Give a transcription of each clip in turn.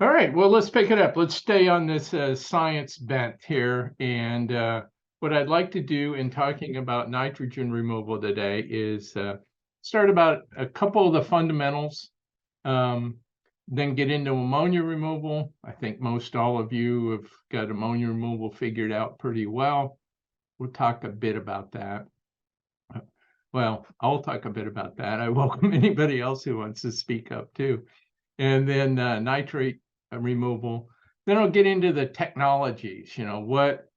All right, well, let's pick it up. Let's stay on this science bent here. And what I'd like to do in talking about nitrogen removal today is start about a couple of the fundamentals, then get into ammonia removal. I think most all of you have got ammonia removal figured out pretty well. We'll talk a bit about that. Well, I'll talk a bit about that. I welcome anybody else who wants to speak up too. And then nitrate removal. Then I'll get into the technologies. What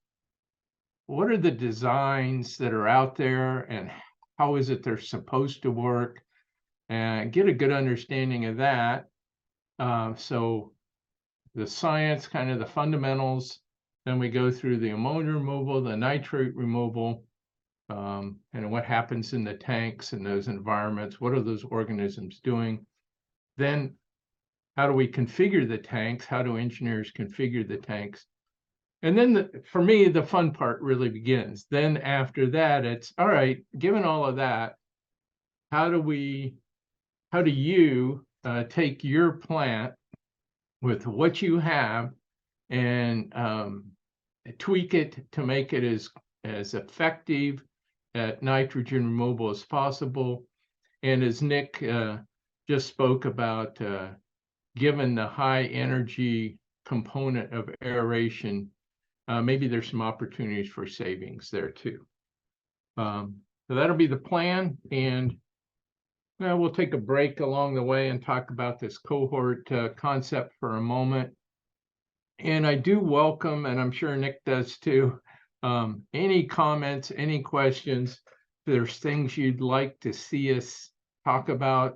are the designs that are out there, and how is it they're supposed to work, and get a good understanding of that. So the science, kind of the fundamentals. Then we go through the ammonia removal, the nitrate removal, and what happens in the tanks and those environments. What are those organisms doing? Then how do we configure the tanks? How do engineers configure the tanks? And then for me, the fun part really begins. Then after that, it's all right, given all of that, how do you take your plant with what you have and tweak it to make it as effective at nitrogen removal as possible? And as Nick just spoke about, given the high energy component of aeration, maybe there's some opportunities for savings there too. So that'll be the plan. And we'll take a break along the way and talk about this cohort concept for a moment. And I do welcome, and I'm sure Nick does too, any comments, any questions. If there's things you'd like to see us talk about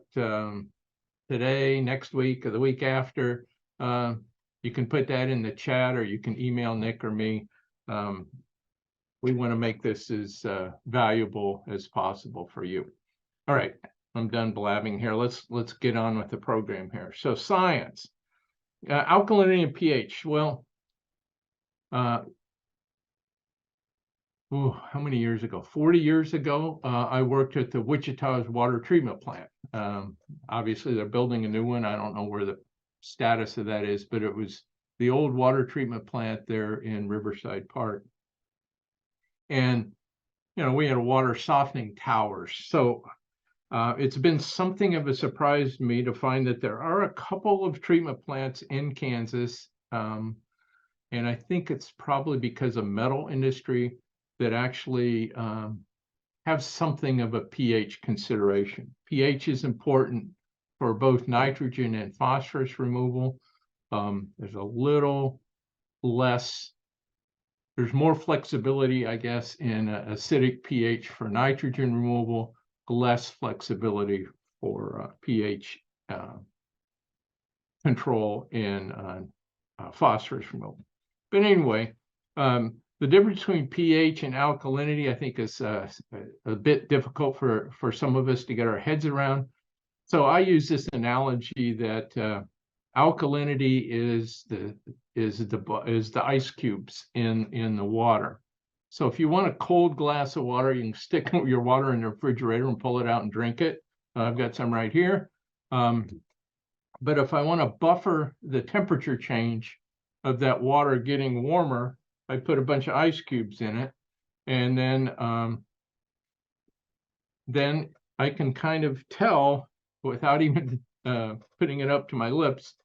today, next week, or the week after, you can put that in the chat, or you can email Nick or me. We want to make this as valuable as possible for you. All right, I'm done blabbing here. Let's get on with the program here. So science, alkalinity and pH. Well, how many years ago? 40 years ago, I worked at the Wichita's water treatment plant. Obviously, they're building a new one. I don't know where the status of that is, but it was the old water treatment plant there in Riverside Park. And, we had a water softening towers. So it's been something of a surprise to me to find that there are a couple of treatment plants in Kansas. And I think it's probably because of metal industry that actually have something of a pH consideration. pH is important for both nitrogen and phosphorus removal. There's a little less, there's more flexibility, I guess, in acidic pH for nitrogen removal, less flexibility for pH control in phosphorus removal. But anyway, the difference between pH and alkalinity, I think, is a bit difficult for some of us to get our heads around. So I use this analogy that alkalinity is the ice cubes in the water. So if you want a cold glass of water, you can stick your water in the refrigerator and pull it out and drink it. I've got some right here. But if I want to buffer the temperature change of that water getting warmer, I put a bunch of ice cubes in it, and then I can kind of tell without even putting it up to my lips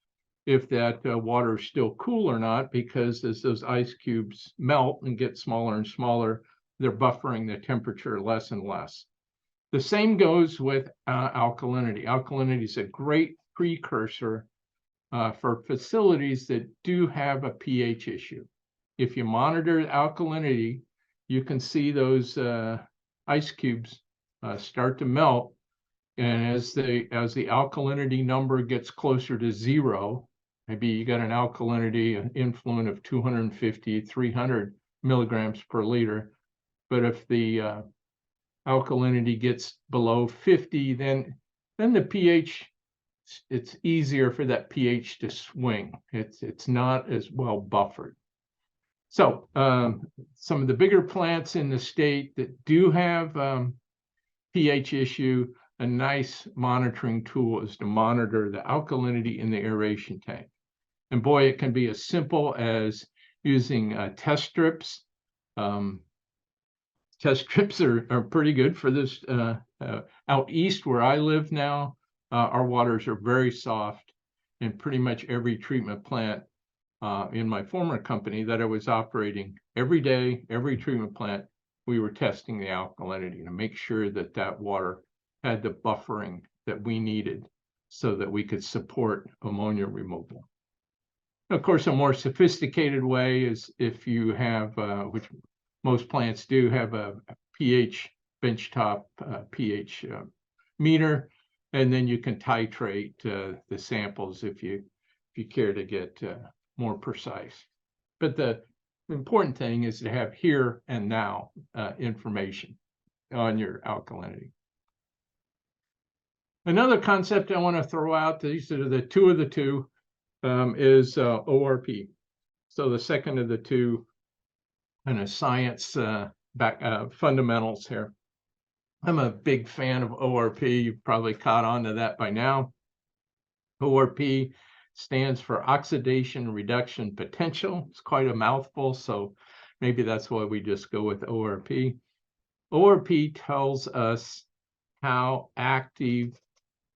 if that water is still cool or not, because as those ice cubes melt and get smaller and smaller, they're buffering the temperature less and less. The same goes with alkalinity. Alkalinity is a great precursor for facilities that do have a pH issue. If you monitor alkalinity, you can see those ice cubes start to melt. And as the alkalinity number gets closer to 0, maybe you got an alkalinity, an influent of 250, 300 milligrams per liter. But if the alkalinity gets below 50, then the pH, it's easier for that pH to swing. It's not as well buffered. So some of the bigger plants in the state that do have pH issue, a nice monitoring tool is to monitor the alkalinity in the aeration tank. And boy, it can be as simple as using test strips. Test strips are pretty good for this. Out east where I live now, our waters are very soft, and pretty much every treatment plant in my former company that I was operating every day, every treatment plant, we were testing the alkalinity to make sure that that water had the buffering that we needed so that we could support ammonia removal. Of course, a more sophisticated way is if you have, which most plants do, have a pH benchtop pH meter, and then you can titrate the samples if you care to get more precise. But the important thing is to have here and now information on your alkalinity. Another concept I want to throw out, these are the two, is ORP. So the second of the two kind of science fundamentals here. I'm a big fan of ORP. You've probably caught on to that by now. ORP stands for oxidation reduction potential. It's quite a mouthful, so maybe that's why we just go with ORP. ORP tells us how active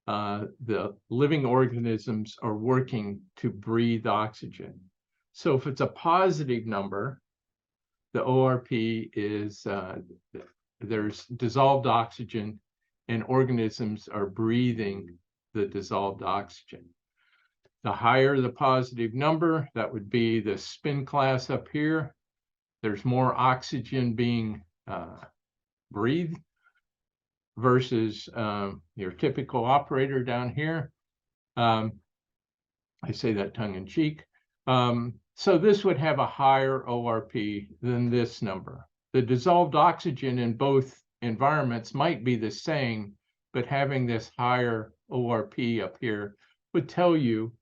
the living organisms are working to breathe oxygen. So if it's a positive number, the ORP is there's dissolved oxygen and organisms are breathing the dissolved oxygen. The higher the positive number, that would be the spin class up here. There's more oxygen being breathed versus your typical operator down here. I say that tongue in cheek. So this would have a higher ORP than this number. The dissolved oxygen in both environments might be the same, but having this higher ORP up here would tell you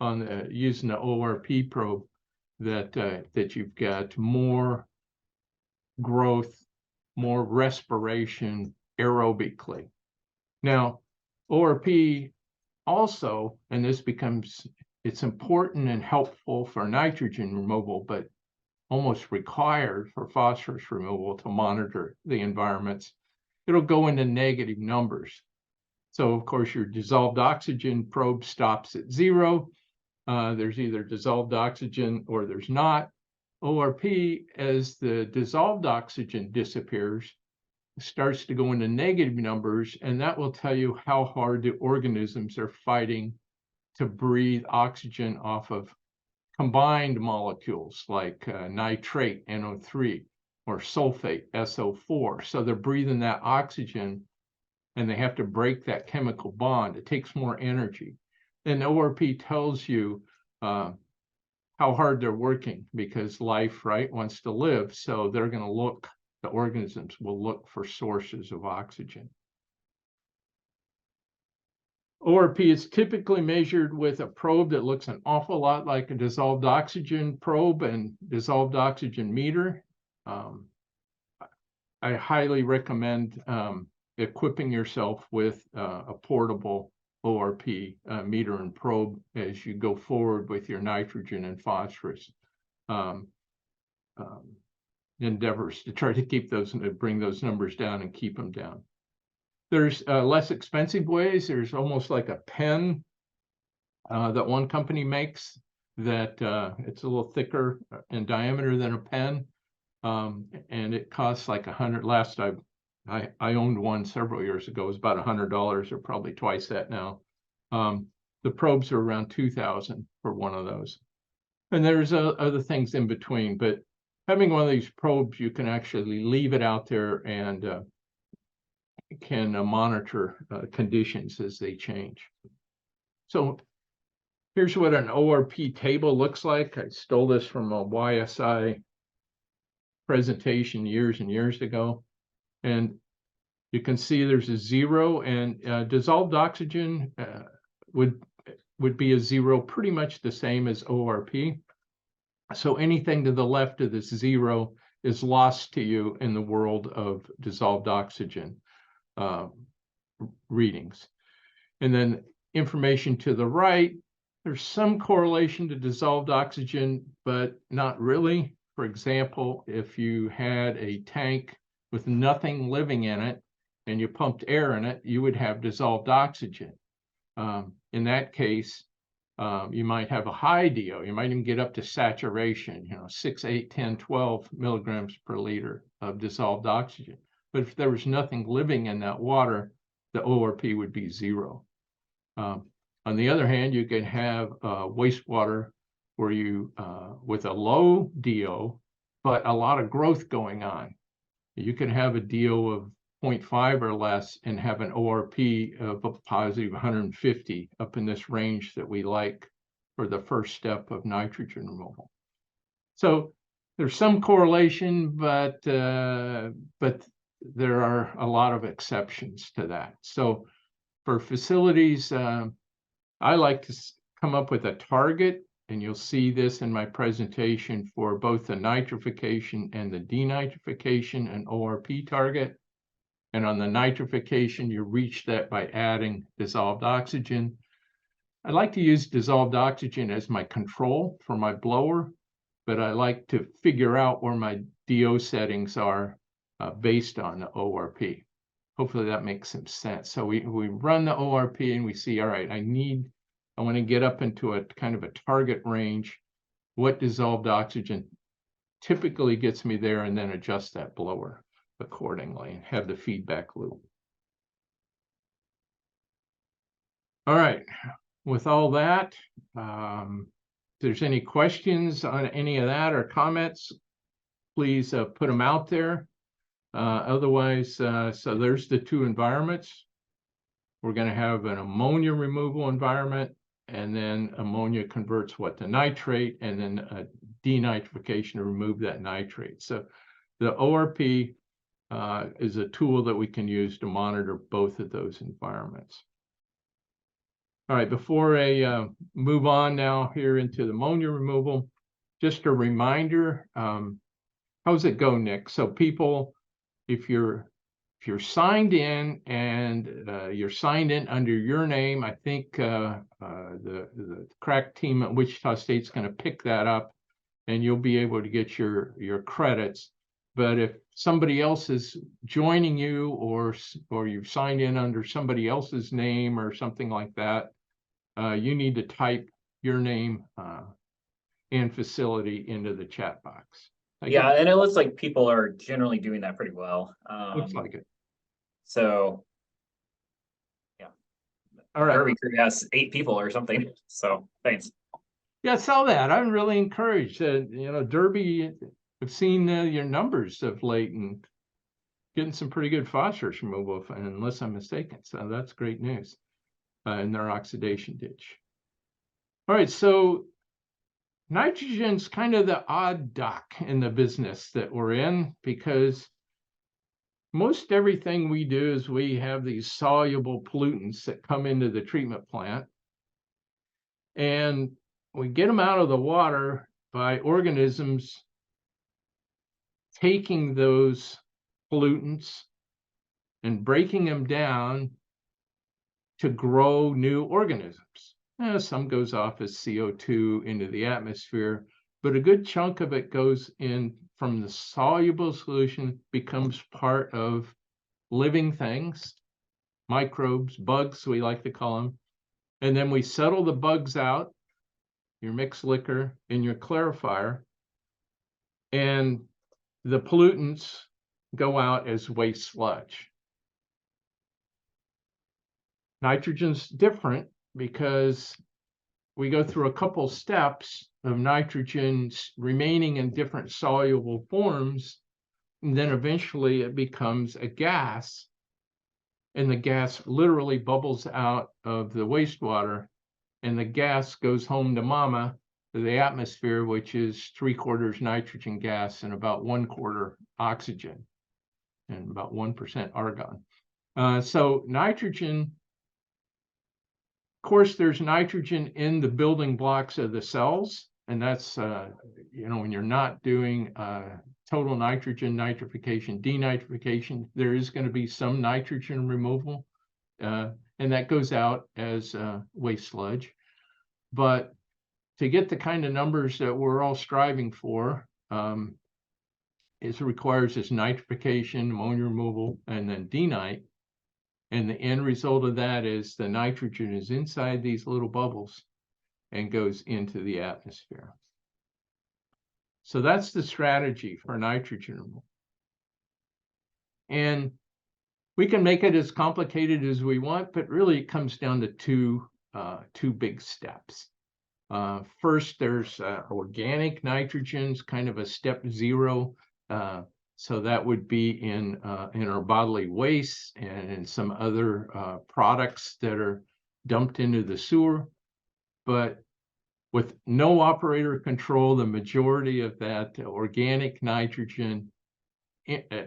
on using the ORP probe that that you've got more growth, more respiration aerobically. Now, ORP also, and this becomes, it's important and helpful for nitrogen removal, but almost required for phosphorus removal to monitor the environments. It'll go into negative numbers. So of course your dissolved oxygen probe stops at 0. There's either dissolved oxygen or there's not. ORP, as the dissolved oxygen disappears, starts to go into negative numbers, and that will tell you how hard the organisms are fighting to breathe oxygen off of combined molecules like nitrate, NO3, or sulfate, SO4. So they're breathing that oxygen and they have to break that chemical bond. It takes more energy. And ORP tells you how hard they're working because life, right, wants to live. So they're going to look, the organisms will look for sources of oxygen. ORP is typically measured with a probe that looks an awful lot like a dissolved oxygen probe and dissolved oxygen meter. I highly recommend equipping yourself with a portable ORP meter and probe as you go forward with your nitrogen and phosphorus endeavors to try to keep those, bring those numbers down and keep them down. There's less expensive ways. There's almost like a pen that one company makes that it's a little thicker in diameter than a pen. And it costs like $100. Last I owned one several years ago. It was about $100 or probably twice that now. The probes are around $2,000 for one of those. And there's other things in between, but having one of these probes, you can actually leave it out there and can monitor conditions as they change. So here's what an ORP table looks like. I stole this from a YSI presentation years and years ago. And you can see there's a 0, and dissolved oxygen would be a 0, pretty much the same as ORP. So anything to the left of this 0 is lost to you in the world of dissolved oxygen readings. And then information to the right There's some correlation to dissolved oxygen, but not really. For example, if you had a tank with nothing living in it and you pumped air in it, you would have dissolved oxygen. In that case, you might have a high DO. You might even get up to saturation, 6, 8, 10, 12 milligrams per liter of dissolved oxygen. But if there was nothing living in that water, the ORP would be 0. On the other hand, you can have wastewater where you, with a low DO, but a lot of growth going on. You can have a DO of 0.5 or less and have an ORP of a positive 150 up in this range that we like for the first step of nitrogen removal. So there's some correlation, but there are a lot of exceptions to that. So for facilities, I like to come up with a target, and you'll see this in my presentation for both the nitrification and the denitrification and ORP target. And on the nitrification, you reach that by adding dissolved oxygen. I like to use dissolved oxygen as my control for my blower, but I like to figure out where my DO settings are based on the ORP. Hopefully that makes some sense. So we run the ORP and we see, all right, I want to get up into a kind of a target range. What dissolved oxygen typically gets me there, and then adjust that blower accordingly and have the feedback loop. All right, with all that, if there's any questions on any of that or comments, please put them out there. Otherwise, so there's the two environments. We're going to have an ammonia removal environment, and then ammonia converts to nitrate, and then a denitrification to remove that nitrate. So the ORP is a tool that we can use to monitor both of those environments. All right, before I move on now here into the ammonia removal, just a reminder, how's it go, Nick? So people, if you're signed in and you're signed in under your name, I think the crack team at Wichita State's going to pick that up, and you'll be able to get your credits. But if somebody else is joining you, or you've signed in under somebody else's name or something like that, you need to type your name and facility into the chat box. Yeah, and it looks like people are generally doing that pretty well. Looks like it. So, yeah. All right. Derby Crew has 8 people or something. So, thanks. Yeah, I saw that. I'm really encouraged. Derby, I've seen your numbers of late and getting some pretty good phosphorus removal, unless I'm mistaken. So that's great news in their oxidation ditch. All right, so nitrogen's kind of the odd duck in the business that we're in, because most everything we do is we have these soluble pollutants that come into the treatment plant, and we get them out of the water by organisms taking those pollutants and breaking them down to grow new organisms. Some goes off as CO2 into the atmosphere, but a good chunk of it goes in from the soluble solution, becomes part of living things, microbes, bugs, we like to call them. And then we settle the bugs out, your mixed liquor in your clarifier, and the pollutants go out as waste sludge. Nitrogen's different because we go through a couple steps of nitrogen remaining in different soluble forms, and then eventually it becomes a gas, and the gas literally bubbles out of the wastewater, and the gas goes home to mama, to the atmosphere, which is 3/4 nitrogen gas and about 1/4 oxygen and about 1% argon. So nitrogen, of course, there's nitrogen in the building blocks of the cells, and that's, when you're not doing total nitrogen nitrification, denitrification, there is going to be some nitrogen removal, and that goes out as waste sludge. But to get the kind of numbers that we're all striving for, it requires this nitrification, ammonia removal, and then denite. And the end result of that is the nitrogen is inside these little bubbles and goes into the atmosphere. So that's the strategy for nitrogen removal. And we can make it as complicated as we want, but really it comes down to two big steps. First, there's organic nitrogens, kind of a step zero. So that would be in our bodily waste and in some other products that are dumped into the sewer. But with no operator control, the majority of that organic nitrogen,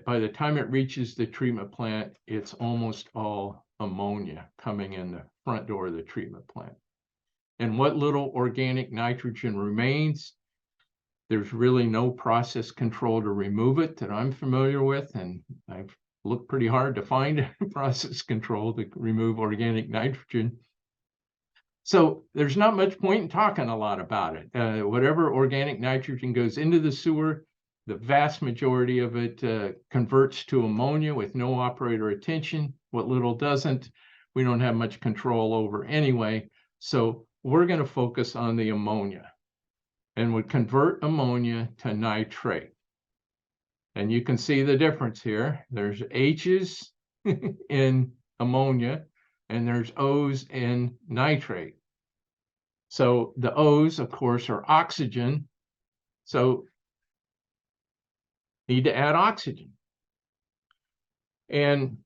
by the time it reaches the treatment plant, it's almost all ammonia coming in the front door of the treatment plant. And what little organic nitrogen remains, there's really no process control to remove it that I'm familiar with, and I've looked pretty hard to find process control to remove organic nitrogen. So there's not much point in talking a lot about it. Whatever organic nitrogen goes into the sewer, the vast majority of it converts to ammonia with no operator attention. What little doesn't, we don't have much control over anyway. So we're going to focus on the ammonia and would convert ammonia to nitrate. And you can see the difference here. There's H's in ammonia and there's O's in nitrate. So the O's, of course, are oxygen. So need to add oxygen. And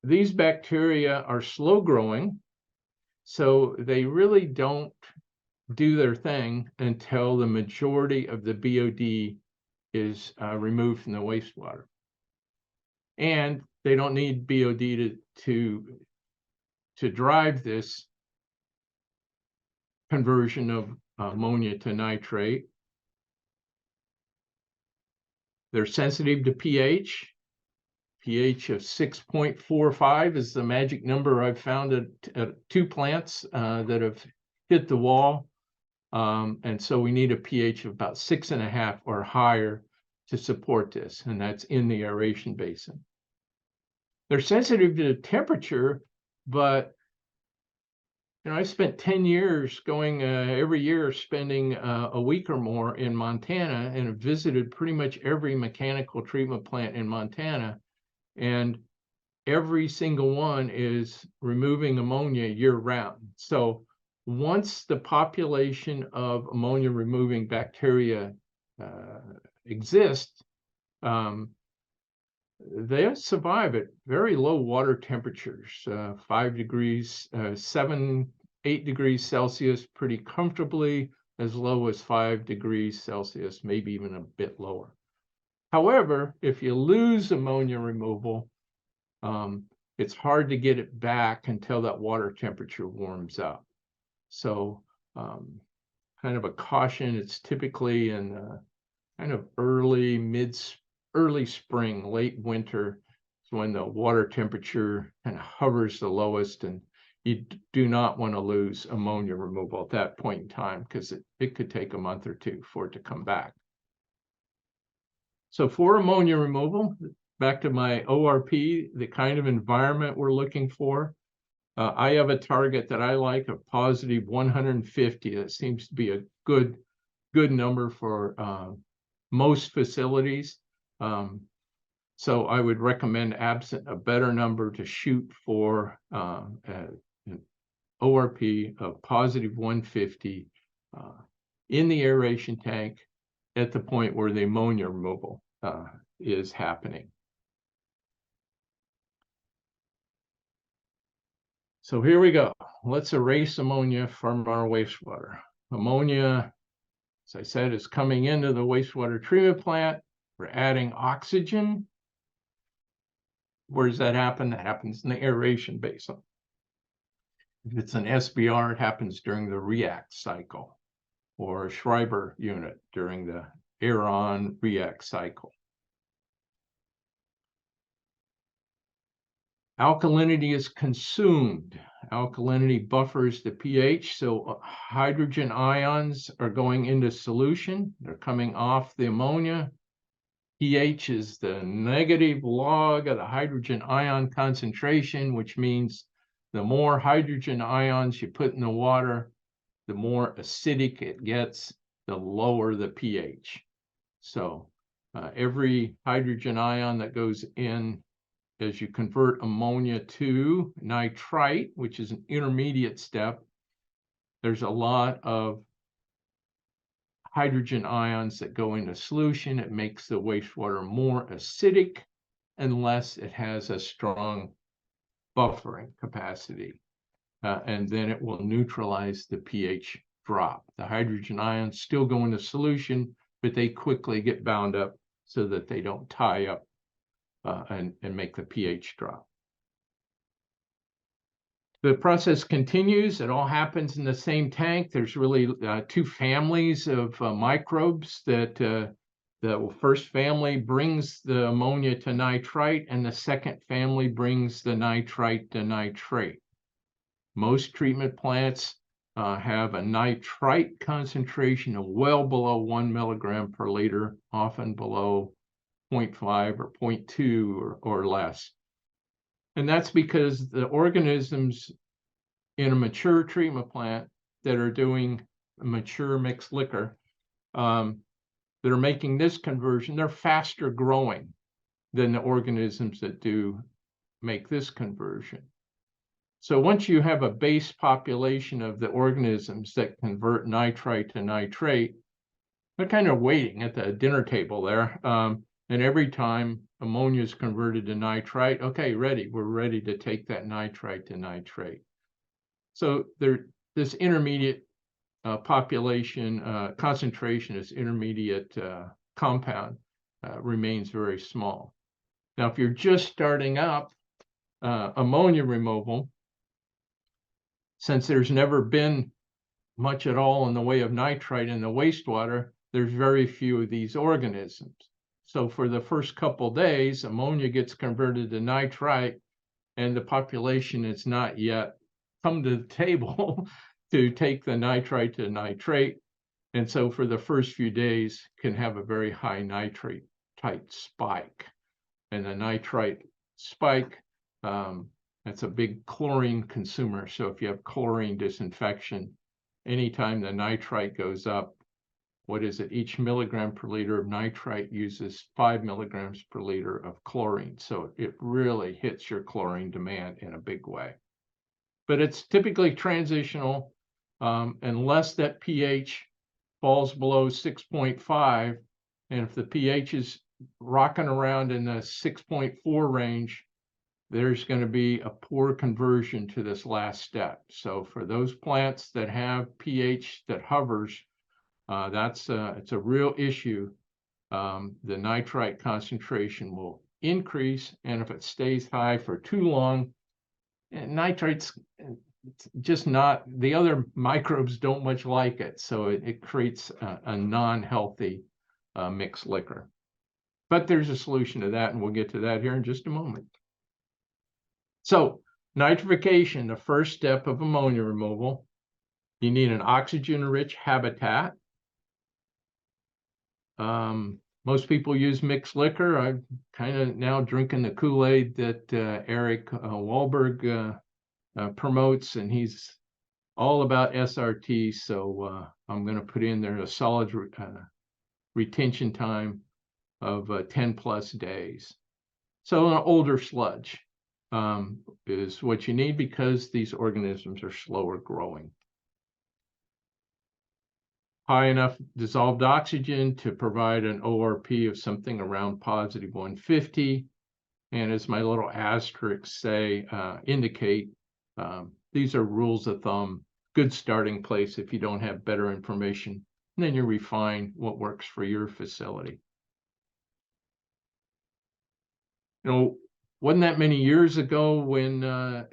these bacteria are slow growing, so they really don't do their thing until the majority of the BOD is removed from the wastewater. And they don't need BOD to drive this conversion of ammonia to nitrate. They're sensitive to pH. pH of 6.45 is the magic number I've found at 2 plants that have hit the wall. And so we need a pH of about 6.5 or higher to support this, and that's in the aeration basin. They're sensitive to temperature, but I spent 10 years going every year, spending a week or more in Montana, and have visited pretty much every mechanical treatment plant in Montana. And every single one is removing ammonia year round. So once the population of ammonia removing bacteria exist, they survive at very low water temperatures, 5 degrees, 8 degrees Celsius, pretty comfortably, as low as 5 degrees Celsius, maybe even a bit lower. However, if you lose ammonia removal, it's hard to get it back until that water temperature warms up. So kind of a caution, it's typically in kind of early spring, late winter, is when the water temperature kind of hovers the lowest, and you do not want to lose ammonia removal at that point in time, because it could take a month or two for it to come back. So for ammonia removal, back to my ORP, the kind of environment we're looking for, I have a target that I like of positive 150. That seems to be a good number for most facilities. So I would recommend, absent a better number, to shoot for an ORP of positive 150 in the aeration tank at the point where the ammonia removal is happening. So here we go. Let's erase ammonia from our wastewater. Ammonia, as I said, is coming into the wastewater treatment plant. We're adding oxygen. Where does that happen? That happens in the aeration basin. If it's an SBR, it happens during the react cycle, or a Schreiber unit during the air-on react cycle. Alkalinity is consumed. Alkalinity buffers the pH, so hydrogen ions are going into solution. They're coming off the ammonia. pH is the negative log of the hydrogen ion concentration, which means the more hydrogen ions you put in the water, the more acidic it gets, the lower the pH. So every hydrogen ion that goes in as you convert ammonia to nitrite, which is an intermediate step, there's a lot of hydrogen ions that go into solution. It makes the wastewater more acidic unless it has a strong buffering capacity. And then it will neutralize the pH drop. The hydrogen ions still go into solution, but they quickly get bound up so that they don't tie up and make the pH drop. The process continues. It all happens in the same tank. There's really two families of microbes that the first family brings the ammonia to nitrite, and the second family brings the nitrite to nitrate. Most treatment plants have a nitrite concentration of well below 1 milligram per liter, often below 0.5 or 0.2 or less. And that's because the organisms in a mature treatment plant that are doing mature mixed liquor, that are making this conversion, they're faster growing than the organisms that do make this conversion. So once you have a base population of the organisms that convert nitrite to nitrate, they're kind of waiting at the dinner table there. And every time ammonia is converted to nitrite, okay, we're ready to take that nitrite to nitrate. So this intermediate population concentration, this intermediate compound remains very small. Now, if you're just starting up ammonia removal, since there's never been much at all in the way of nitrite in the wastewater, there's very few of these organisms. So for the first couple days, ammonia gets converted to nitrite, and the population has not yet come to the table to take the nitrite to nitrate. And so for the first few days can have a very high nitrate spike. And the nitrite spike, that's a big chlorine consumer. So if you have chlorine disinfection, anytime the nitrite goes up, what is it? Each milligram per liter of nitrite uses 5 milligrams per liter of chlorine. So it really hits your chlorine demand in a big way. But it's typically transitional unless that pH falls below 6.5. And if the pH is rocking around in the 6.4 range, there's going to be a poor conversion to this last step. So for those plants that have pH that hovers, it's a real issue. The nitrite concentration will increase, and if it stays high for too long, nitrite's just not, the other microbes don't much like it, so it creates a non-healthy mixed liquor. But there's a solution to that, and we'll get to that here in just a moment. So nitrification, the first step of ammonia removal, you need an oxygen-rich habitat. Most people use mixed liquor. I'm kind of now drinking the Kool-Aid that Eric Wahlberg promotes, and he's all about SRT. So I'm going to put in there a solid retention time of 10 plus days. So an older sludge is what you need because these organisms are slower growing. High enough dissolved oxygen to provide an ORP of something around positive 150. And as my little asterisks say, indicate, these are rules of thumb, good starting place. If you don't have better information, then you refine what works for your facility. You know, wasn't that many years ago when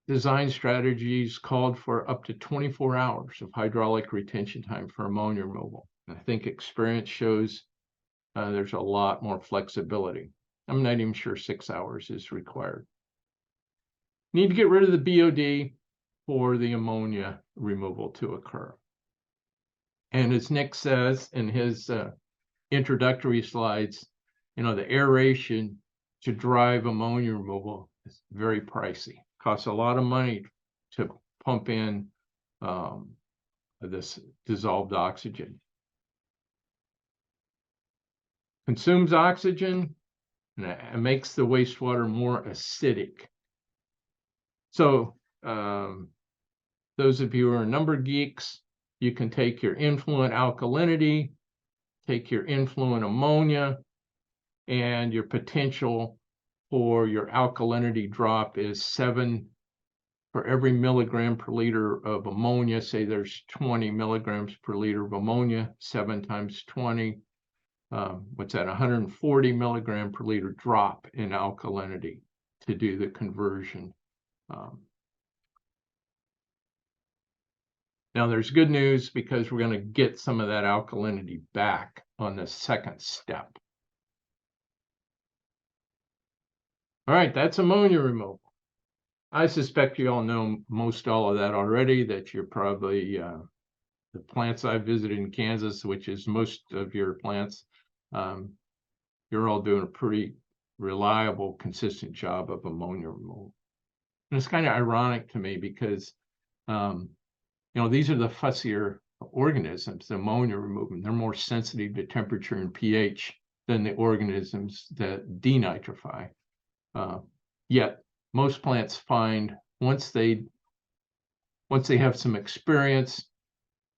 design strategies called for up to 24 hours of hydraulic retention time for ammonia removal. I think experience shows there's a lot more flexibility. I'm not even sure 6 hours is required. Need to get rid of the BOD for the ammonia removal to occur. And as Nick says in his introductory slides, the aeration to drive ammonia removal is very pricey. Costs a lot of money to pump in this dissolved oxygen. Consumes oxygen and it makes the wastewater more acidic. So those of you who are number geeks, you can take your influent alkalinity, take your influent ammonia, and your potential for your alkalinity drop is 7 for every milligram per liter of ammonia. Say there's 20 milligrams per liter of ammonia, 7 times 20. What's that? 140 milligram per liter drop in alkalinity to do the conversion. Now there's good news because we're going to get some of that alkalinity back on the second step. All right, that's ammonia removal. I suspect you all know most all of that already, that you're probably, the plants I visited in Kansas, which is most of your plants, you're all doing a pretty reliable, consistent job of ammonia removal. And it's kind of ironic to me because, these are the fussier organisms, the ammonia removal. They're more sensitive to temperature and pH than the organisms that denitrify. Yet most plants find once they have some experience,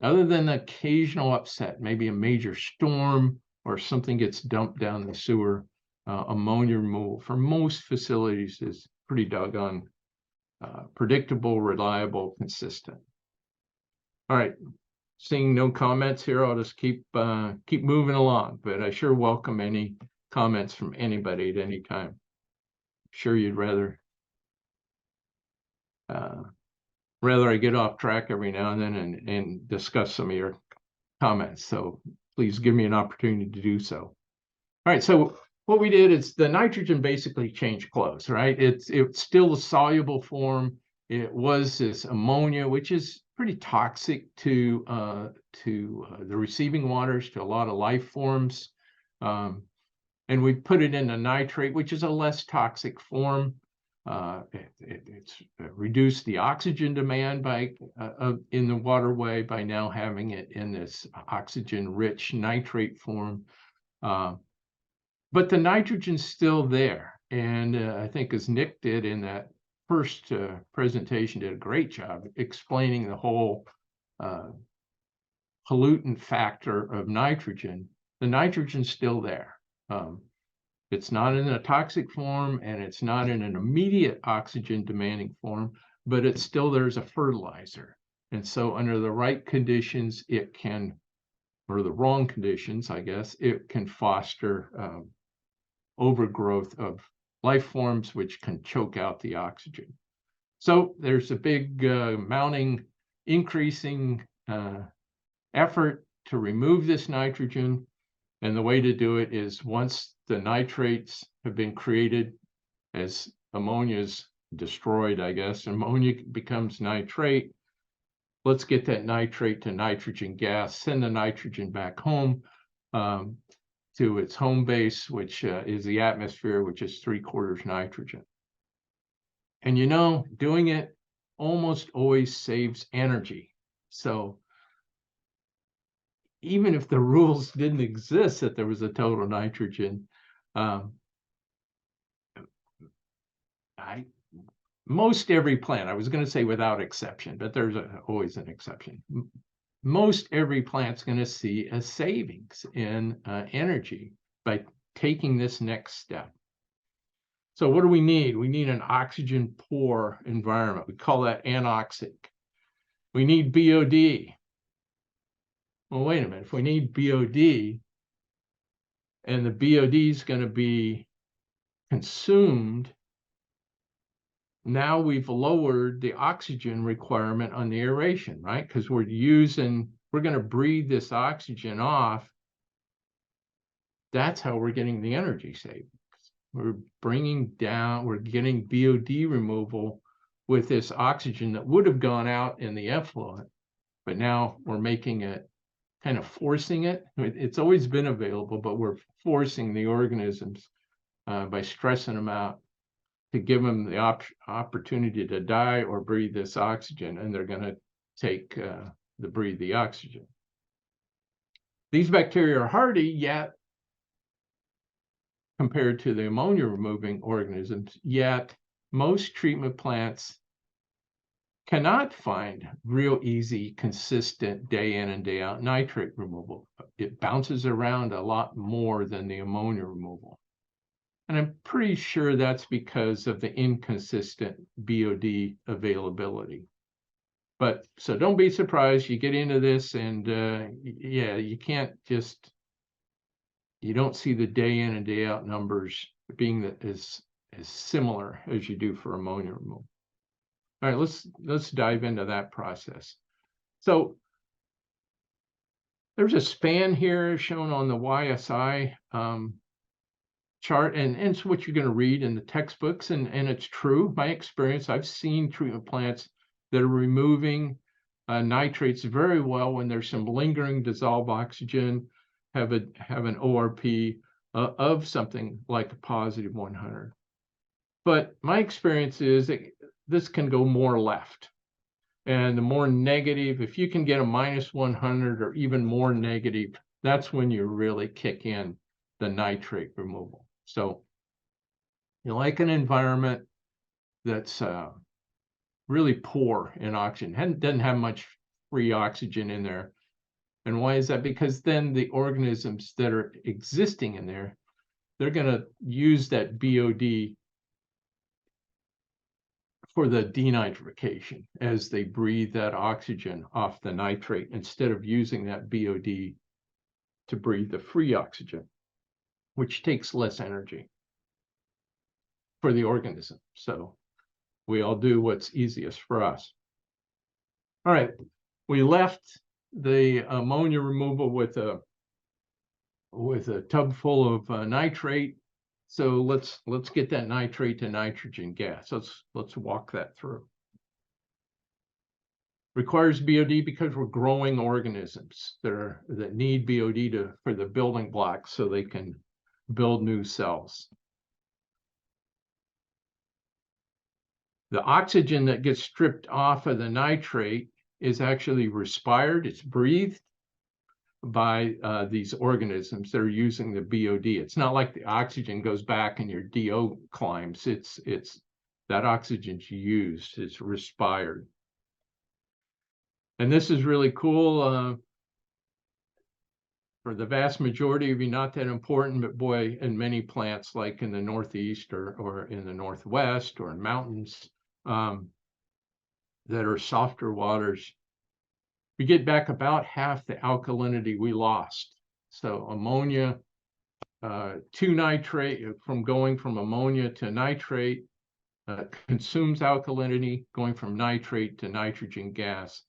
other than the occasional upset, maybe a major storm or something gets dumped down the sewer, ammonia removal for most facilities is pretty doggone predictable, reliable, consistent. All right, seeing no comments here, I'll just keep moving along, but I sure welcome any comments from anybody at any time. I'm sure you'd rather I get off track every now and then and discuss some of your comments. So please give me an opportunity to do so. All right, so what we did is the nitrogen basically changed clothes, right? It's still a soluble form. It was this ammonia, which is pretty toxic to the receiving waters, to a lot of life forms. And we put it in a nitrate, which is a less toxic form. It's reduced the oxygen demand by in the waterway by now having it in this oxygen-rich nitrate form. But the nitrogen's still there. And I think as Nick did in that first presentation, did a great job explaining the whole pollutant factor of nitrogen. The nitrogen's still there. It's not in a toxic form and it's not in an immediate oxygen demanding form, but it's still there as a fertilizer. And so under the right conditions, it can, or the wrong conditions, I guess, it can foster overgrowth of life forms, which can choke out the oxygen. So there's a big mounting, increasing effort to remove this nitrogen. And the way to do it is once the nitrates have been created, as ammonia is destroyed, I guess, ammonia becomes nitrate. Let's get that nitrate to nitrogen gas, send the nitrogen back home to its home base, which is the atmosphere, which is 3/4 nitrogen. And doing it almost always saves energy. So even if the rules didn't exist that there was a total nitrogen, most every plant, I was going to say without exception, but there's always an exception. Most every plant's going to see a savings in energy by taking this next step. So what do we need? We need an oxygen poor environment. We call that anoxic. We need BOD. Well, wait a minute. If we need BOD and the BOD is going to be consumed, now we've lowered the oxygen requirement on the aeration, right? Because we're going to breathe this oxygen off. That's how we're getting the energy savings. We're getting BOD removal with this oxygen that would have gone out in the effluent, but now we're making it, kind of forcing it. It's always been available, but we're forcing the organisms by stressing them out to give them the opportunity to die or breathe this oxygen, and they're going to take breathe the oxygen. These bacteria are hardy, yet compared to the ammonia removing organisms, yet most treatment plants cannot find real easy, consistent day in and day out nitrate removal. It bounces around a lot more than the ammonia removal. And I'm pretty sure that's because of the inconsistent BOD availability. But so don't be surprised, you get into this and yeah, you can't just, you don't see the day in and day out numbers being as similar as you do for ammonia removal. All right, let's dive into that process. So there's a span here shown on the YSI chart, and it's what you're going to read in the textbooks, and it's true. My experience, I've seen treatment plants that are removing nitrates very well when there's some lingering dissolved oxygen, have an ORP of something like a positive 100. But my experience is that this can go more left. And the more negative, if you can get a minus 100 or even more negative, that's when you really kick in the nitrate removal. So you like an environment that's really poor in oxygen, doesn't have much free oxygen in there. And why is that? Because then the organisms that are existing in there, they're going to use that BOD for the denitrification as they breathe that oxygen off the nitrate instead of using that BOD to breathe the free oxygen, which takes less energy for the organism. So we all do what's easiest for us. All right, we left the ammonia removal with a tub full of nitrate. So let's get that nitrate to nitrogen gas. Let's walk that through. Requires BOD because we're growing organisms that need BOD for the building blocks so they can build new cells. The oxygen that gets stripped off of the nitrate is actually respired. It's breathed by these organisms that are using the BOD. It's not like the oxygen goes back and your DO climbs. It's that oxygen's used. It's respired. And this is really cool. For the vast majority of you, not that important, but boy, in many plants, like in the Northeast or in the Northwest or in mountains that are softer waters, we get back about half the alkalinity we lost. So ammonia to nitrate, from going from ammonia to nitrate, consumes alkalinity. Going from nitrate to nitrogen gas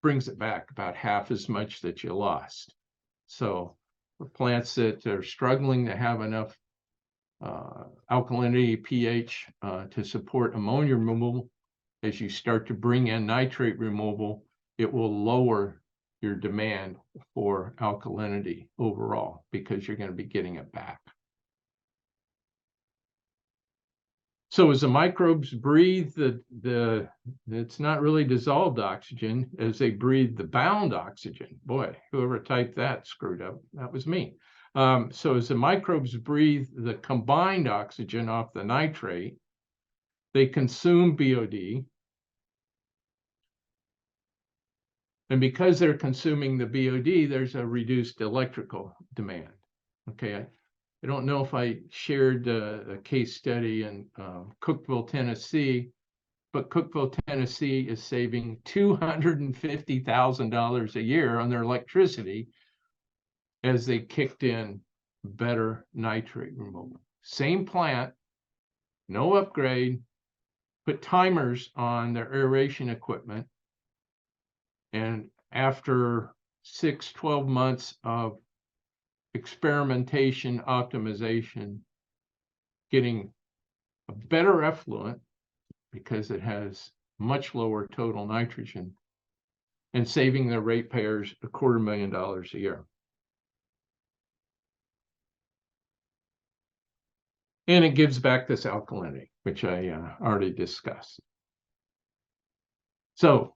brings it back about half as much that you lost. So for plants that are struggling to have enough alkalinity pH to support ammonia removal, as you start to bring in nitrate removal, it will lower your demand for alkalinity overall because you're going to be getting it back. So as the microbes breathe it's not really dissolved oxygen, as they breathe the bound oxygen. Boy, whoever typed that screwed up. That was me. So as the microbes breathe the combined oxygen off the nitrate, they consume BOD. And because they're consuming the BOD, there's a reduced electrical demand. Okay, I don't know if I shared a case study in Cookeville, Tennessee, but Cookeville, Tennessee is saving $250,000 a year on their electricity as they kicked in better nitrate removal. Same plant, no upgrade, put timers on their aeration equipment. And after 6-12 months of experimentation, optimization, getting a better effluent because it has much lower total nitrogen, and saving the ratepayers $250,000 a year. And it gives back this alkalinity, which I already discussed. So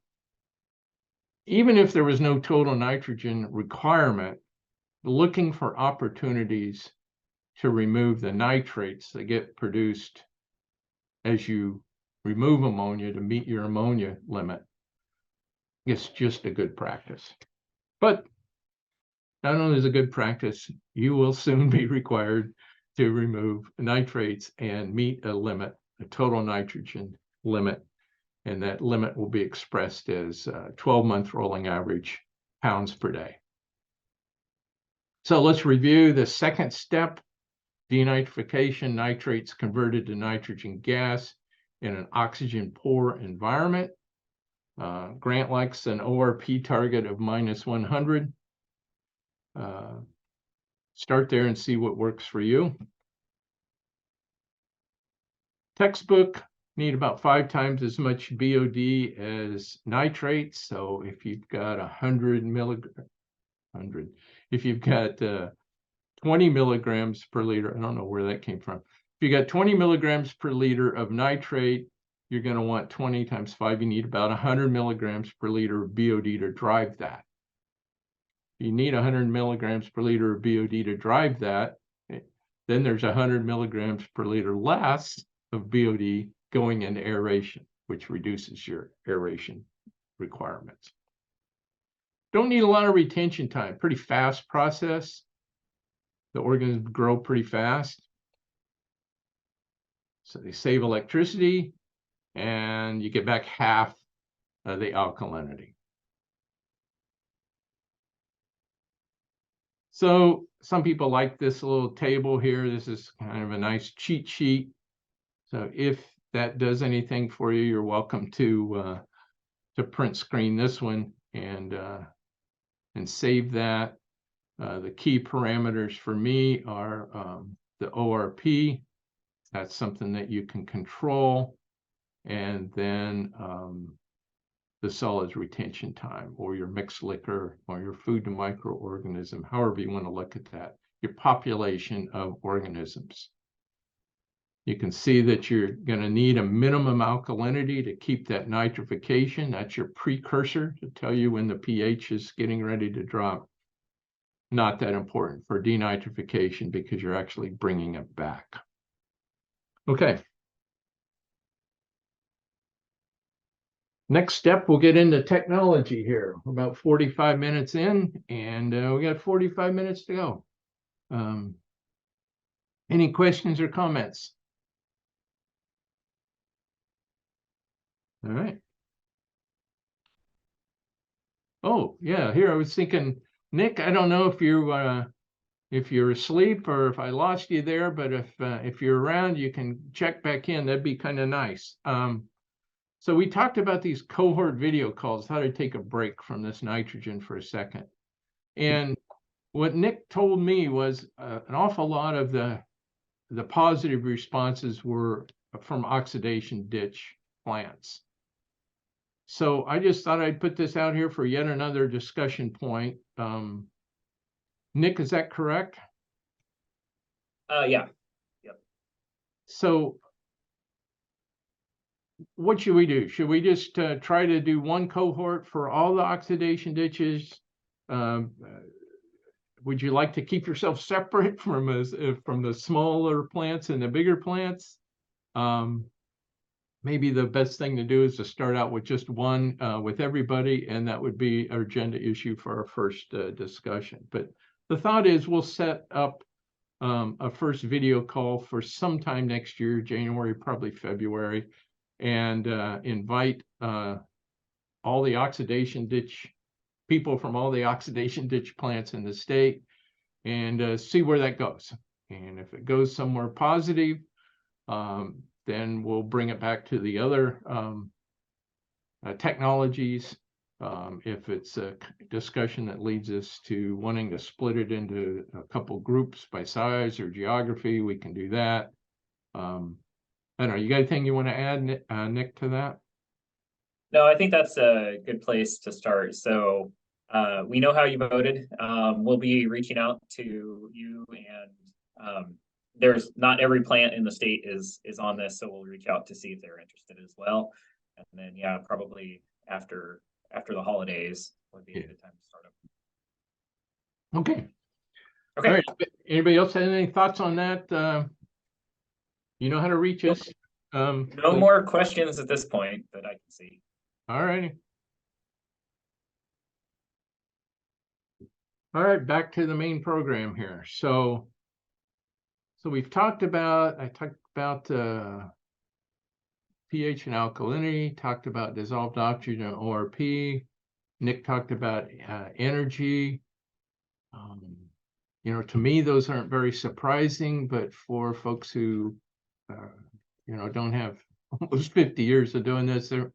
even if there was no total nitrogen requirement, looking for opportunities to remove the nitrates that get produced as you remove ammonia to meet your ammonia limit is just a good practice. But not only is it a good practice, you will soon be required to remove nitrates and meet a limit, a total nitrogen limit, and that limit will be expressed as 12-month rolling average pounds per day. So let's review the second step: denitrification, nitrates converted to nitrogen gas in an oxygen poor environment. Grant likes an ORP target of -100. Start there and see what works for you. Textbook need about 5 times as much BOD as nitrates. So if you've got 100, if you've got 20 milligrams per liter, I don't know where that came from. If you got 20 milligrams per liter of nitrate, you're going to want 20 times 5. You need about 100 milligrams per liter of BOD to drive that. You need 100 milligrams per liter of BOD to drive that. Then there's 100 milligrams per liter less of BOD going into aeration, which reduces your aeration requirements. Don't need a lot of retention time. Pretty fast process. The organisms grow pretty fast. So they save electricity, and you get back half of the alkalinity. So some people like this little table here. This is kind of a nice cheat sheet. So if that does anything for you, you're welcome to print screen this one and save that. The key parameters for me are the ORP. That's something that you can control. And then the solids retention time, or your mixed liquor, or your food to microorganism, however you want to look at that, your population of organisms. You can see that you're going to need a minimum alkalinity to keep that nitrification. That's your precursor to tell you when the pH is getting ready to drop. Not that important for denitrification because you're actually bringing it back. Okay. Next step, we'll get into technology here. We're about 45 minutes in, and we got 45 minutes to go. Any questions or comments? All right. Oh, yeah, here I was thinking, Nick, I don't know if you're asleep or if I lost you there, but if you're around, you can check back in. That'd be kind of nice. So we talked about these cohort video calls, how to take a break from this nitrogen for a second. And what Nick told me was an awful lot of the positive responses were from oxidation ditch plants. So I just thought I'd put this out here for yet another discussion point. Nick, is that correct? Yeah. Yep. So what should we do? Should we just try to do one cohort for all the oxidation ditches? Would you like to keep yourself separate from the smaller plants and the bigger plants? Maybe the best thing to do is to start out with just one with everybody, and that would be our agenda issue for our first discussion. But the thought is we'll set up a first video call for sometime next year, January, probably February, and invite all the oxidation ditch people from all the oxidation ditch plants in the state and see where that goes. And if it goes somewhere positive, then we'll bring it back to the other technologies. If it's a discussion that leads us to wanting to split it into a couple groups by size or geography, we can do that. I don't know, you got anything you want to add, Nick, to that? No, I think that's a good place to start. So we know how you voted. We'll be reaching out to you, and there's not every plant in the state is on this, so we'll reach out to see if they're interested as well. And then yeah, probably after the holidays would be a good time to start them. Okay. Okay. All right. Anybody else have any thoughts on that? You know how to reach us. No more questions at this point that I can see. All righty. All right, back to the main program here. So we've talked about, I talked about pH and alkalinity, talked about dissolved oxygen, ORP. Nick talked about energy. You know, to me, those aren't very surprising, but for folks who, you know, don't have almost 50 years of doing this, it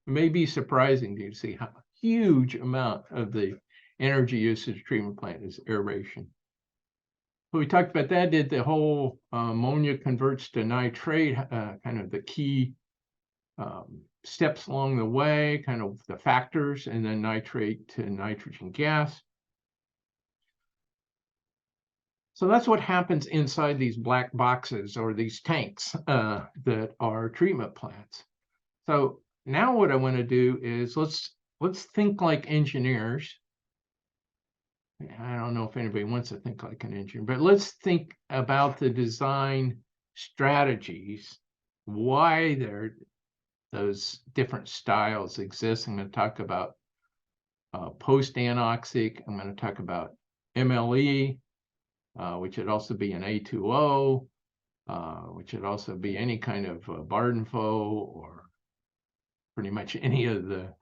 may be surprising to see how huge amount of the energy usage treatment plant is aeration. So we talked about that, did the whole ammonia converts to nitrate, kind of the key steps along the way, kind of the factors, and then nitrate to nitrogen gas. So that's what happens inside these black boxes or these tanks that are treatment plants. So now what I want to do is let's think like engineers. I don't know if anybody wants to think like an engineer, but let's think about the design strategies, why those different styles exist. I'm going to talk about post-anoxic. I'm going to talk about MLE, which would also be an A2O, which would also be any kind of Bardenfo or pretty much any of the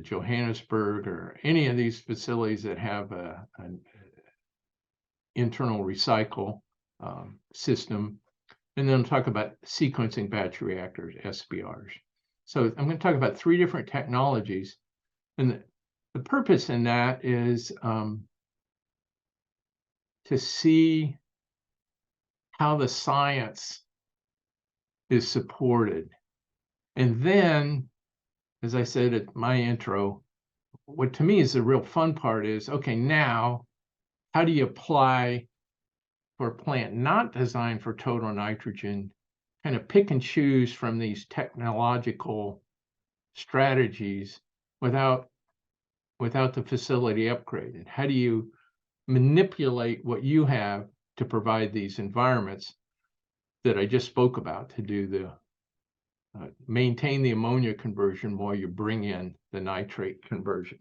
Johannesburg or any of these facilities that have an internal recycle system. And then talk about sequencing batch reactors, SBRs. So I'm going to talk about 3 different technologies. And the purpose in that is to see how the science is supported. And then, as I said at my intro, what to me is the real fun part is, okay, now, how do you apply for a plant not designed for total nitrogen, kind of pick and choose from these technological strategies without the facility upgraded? How do you manipulate what you have to provide these environments that I just spoke about to do the maintain the ammonia conversion while you bring in the nitrate conversion?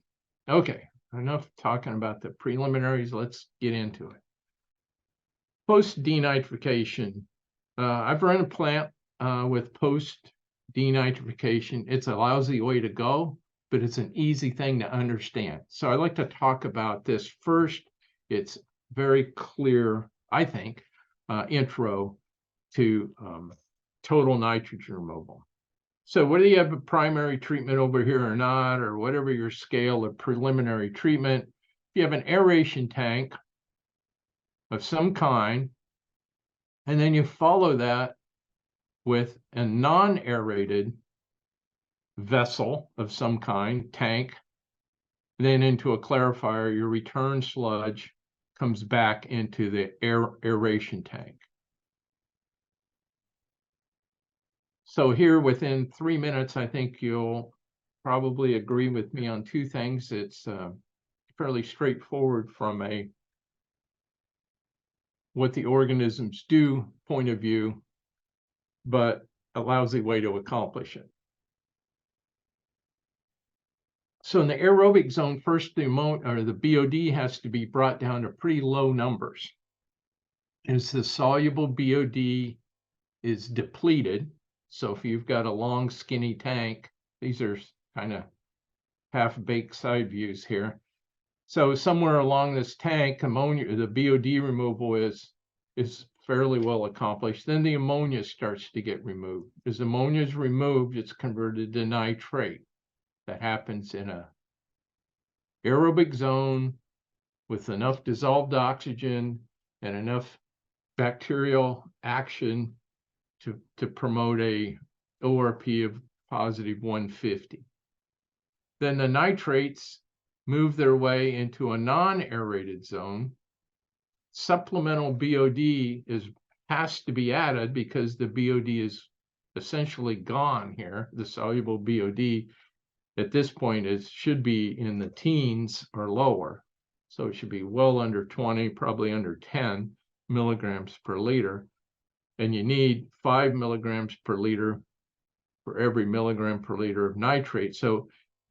Okay, enough talking about the preliminaries. Let's get into it. Post denitrification. I've run a plant with post denitrification. It's a lousy way to go, but it's an easy thing to understand. So I like to talk about this first. It's very clear, I think, intro to total nitrogen removal. So whether you have a primary treatment over here or not, or whatever your scale of preliminary treatment, if you have an aeration tank of some kind, and then you follow that with a non-aerated vessel of some kind, tank, then into a clarifier, your return sludge comes back into the aeration tank. So here within 3 minutes, I think you'll probably agree with me on 2 things. It's fairly straightforward from a what the organisms do point of view, but a lousy way to accomplish it. So in the aerobic zone, first the BOD has to be brought down to pretty low numbers. As the soluble BOD is depleted, so if you've got a long skinny tank, these are kind of half-baked side views here. So somewhere along this tank, ammonia, the BOD removal is fairly well accomplished. Then the ammonia starts to get removed. As ammonia is removed, it's converted to nitrate. That happens in a aerobic zone with enough dissolved oxygen and enough bacterial action to promote a ORP of positive 150. Then the nitrates move their way into a non-aerated zone. Supplemental BOD has to be added because the BOD is essentially gone here. The soluble BOD at this point should be in the teens or lower. So it should be well under 20, probably under 10 milligrams per liter. And you need 5 milligrams per liter for every milligram per liter of nitrate. So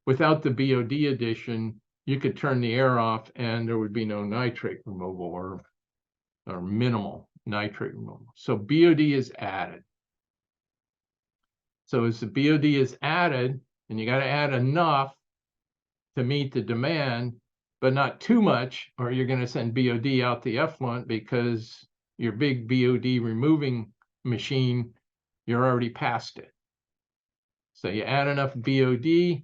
without the BOD addition, you could turn the air off and there would be no nitrate removal or minimal nitrate removal. So BOD is added. So as the BOD is added, and you got to add enough to meet the demand, but not too much, or you're going to send BOD out the effluent because your big BOD removing machine, you're already past it. So you add enough BOD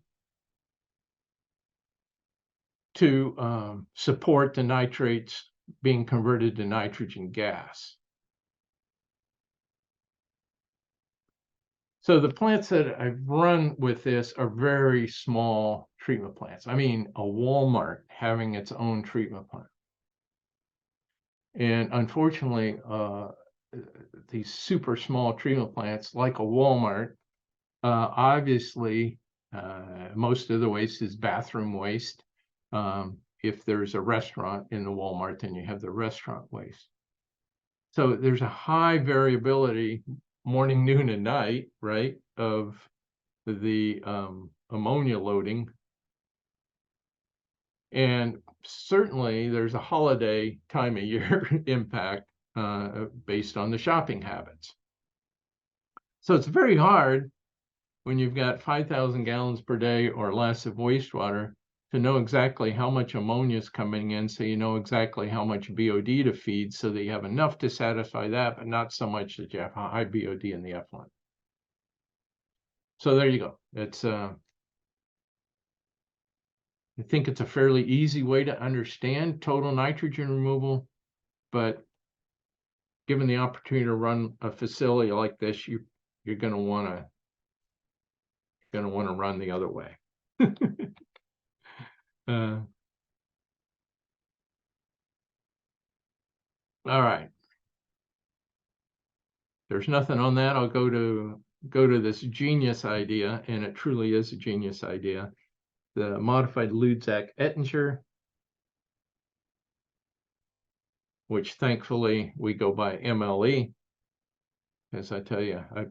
to support the nitrates being converted to nitrogen gas. So the plants that I've run with this are very small treatment plants. I mean, a Walmart having its own treatment plant. And unfortunately, these super small treatment plants like a Walmart, obviously, most of the waste is bathroom waste. If there's a restaurant in the Walmart, then you have the restaurant waste. So there's a high variability morning, noon, and night, right, of the ammonia loading. And certainly there's a holiday time of year impact based on the shopping habits. So it's very hard when you've got 5,000 gallons per day or less of wastewater to know exactly how much ammonia is coming in, so you know exactly how much BOD to feed so that you have enough to satisfy that, but not so much that you have a high BOD in the effluent. So there you go. It's I think it's a fairly easy way to understand total nitrogen removal, but given the opportunity to run a facility like this, you're going to want to run the other way. All right. There's nothing on that. I'll go to this genius idea, and it truly is a genius idea. The modified Ludzak-Ettinger, which thankfully we go by MLE. As I tell you, I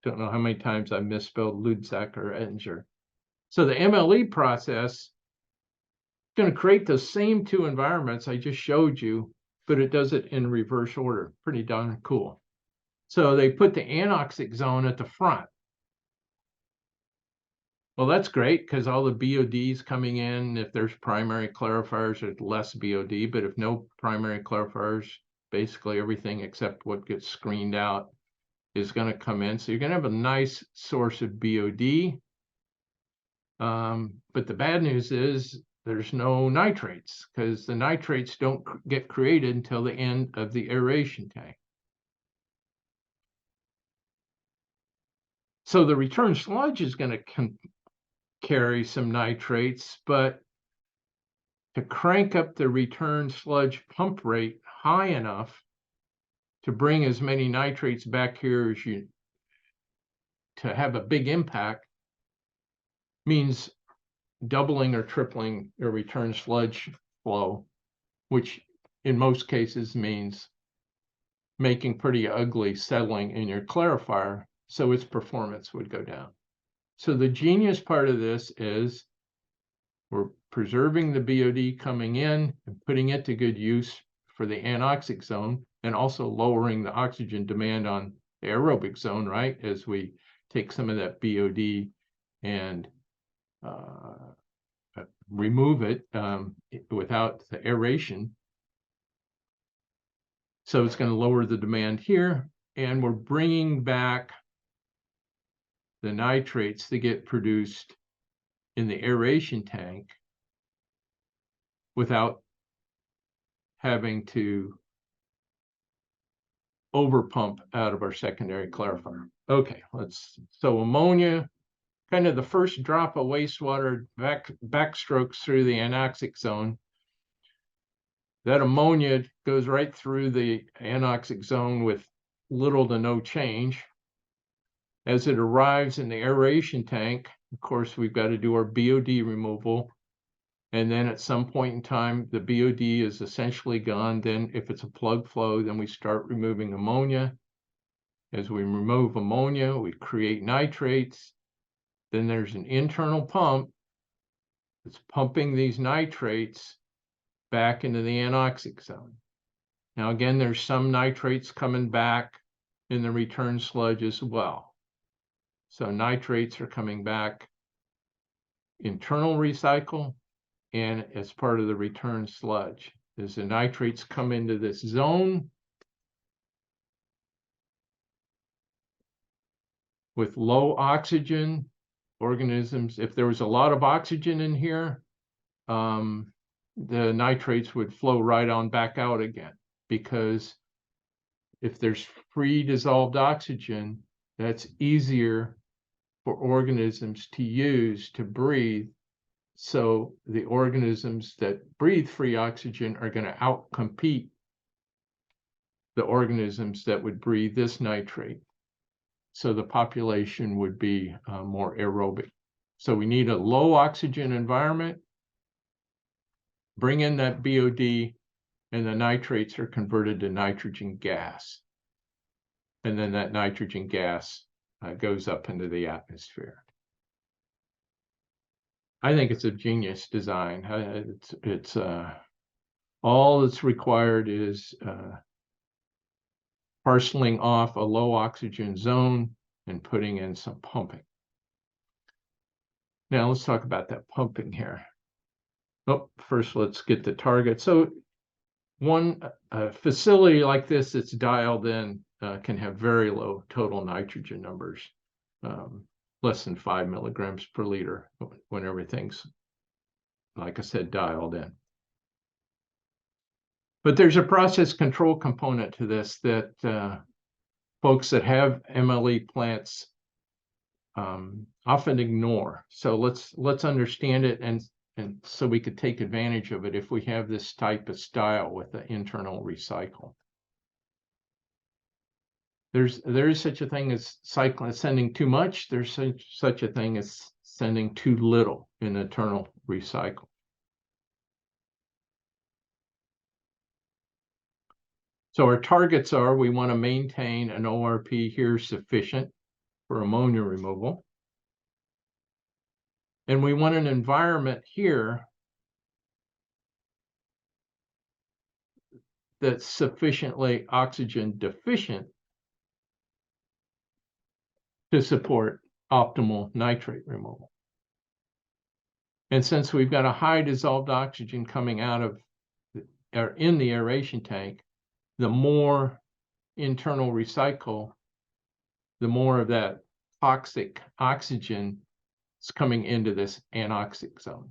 don't know how many times I misspelled Ludzak or Ettinger. So the MLE process is going to create those same two environments I just showed you, but it does it in reverse order. Pretty darn cool. So they put the anoxic zone at the front. Well, that's great because all the BODs coming in, if there's primary clarifiers, there's less BOD, but if no primary clarifiers, basically everything except what gets screened out is going to come in. So you're going to have a nice source of BOD. But the bad news is there's no nitrates because the nitrates don't get created until the end of the aeration tank. So the return sludge is going to carry some nitrates, but to crank up the return sludge pump rate high enough to bring as many nitrates back here as you to have a big impact means doubling or tripling your return sludge flow, which in most cases means making pretty ugly settling in your clarifier, so its performance would go down. So the genius part of this is we're preserving the BOD coming in and putting it to good use for the anoxic zone, and also lowering the oxygen demand on the aerobic zone, right? As we take some of that BOD and remove it without the aeration. So it's going to lower the demand here, and we're bringing back the nitrates that get produced in the aeration tank without having to overpump out of our secondary clarifier. Okay, so ammonia, kind of the first drop of wastewater backstrokes through the anoxic zone. That ammonia goes right through the anoxic zone with little to no change. As it arrives in the aeration tank, of course, we've got to do our BOD removal. And then at some point in time, the BOD is essentially gone. Then if it's a plug flow, then we start removing ammonia. As we remove ammonia, we create nitrates. Then there's an internal pump that's pumping these nitrates back into the anoxic zone. Now, again, there's some nitrates coming back in the return sludge as well. So nitrates are coming back internal recycle and as part of the return sludge. As the nitrates come into this zone with low oxygen, organisms, if there was a lot of oxygen in here, the nitrates would flow right on back out again, because if there's free dissolved oxygen, that's easier for organisms to use to breathe. So the organisms that breathe free oxygen are going to outcompete the organisms that would breathe this nitrate. So the population would be more aerobic. So we need a low oxygen environment, bring in that BOD, and the nitrates are converted to nitrogen gas. And then that nitrogen gas goes up into the atmosphere. I think it's a genius design. It's all that's required is parceling off a low oxygen zone and putting in some pumping. Now let's talk about that pumping here. Oh, first let's get the target. So one facility like this that's dialed in can have very low total nitrogen numbers, less than 5 milligrams per liter when everything's, like I said, dialed in. But there's a process control component to this that folks that have MLE plants often ignore. So let's understand it, and so we could take advantage of it if we have this type of style with the internal recycle. There is such a thing as sending too much. There's such a thing as sending too little in internal recycle. So our targets are, we want to maintain an ORP here sufficient for ammonia removal. And we want an environment here that's sufficiently oxygen deficient to support optimal nitrate removal. And since we've got a high dissolved oxygen coming out of or in the aeration tank, the more internal recycle, the more of that toxic oxygen is coming into this anoxic zone.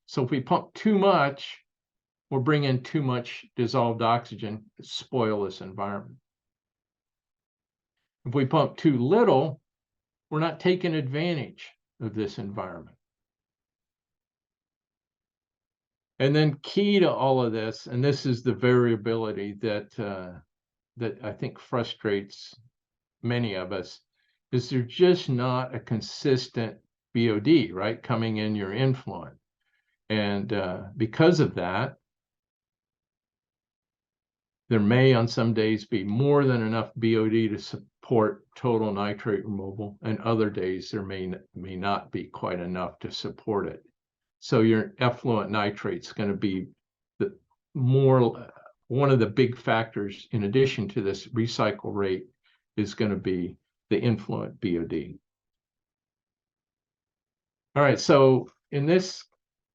So if we pump too much, we're bringing too much dissolved oxygen to spoil this environment. If we pump too little, we're not taking advantage of this environment. And then key to all of this, and this is the variability that I think frustrates many of us, is there's just not a consistent BOD, right, coming in your influent. And because of that, there may on some days be more than enough BOD to support total nitrate removal, and other days there may not be quite enough to support it. So your effluent nitrate is going to be one of the big factors, in addition to this recycle rate, is going to be the influent BOD. All right, so in this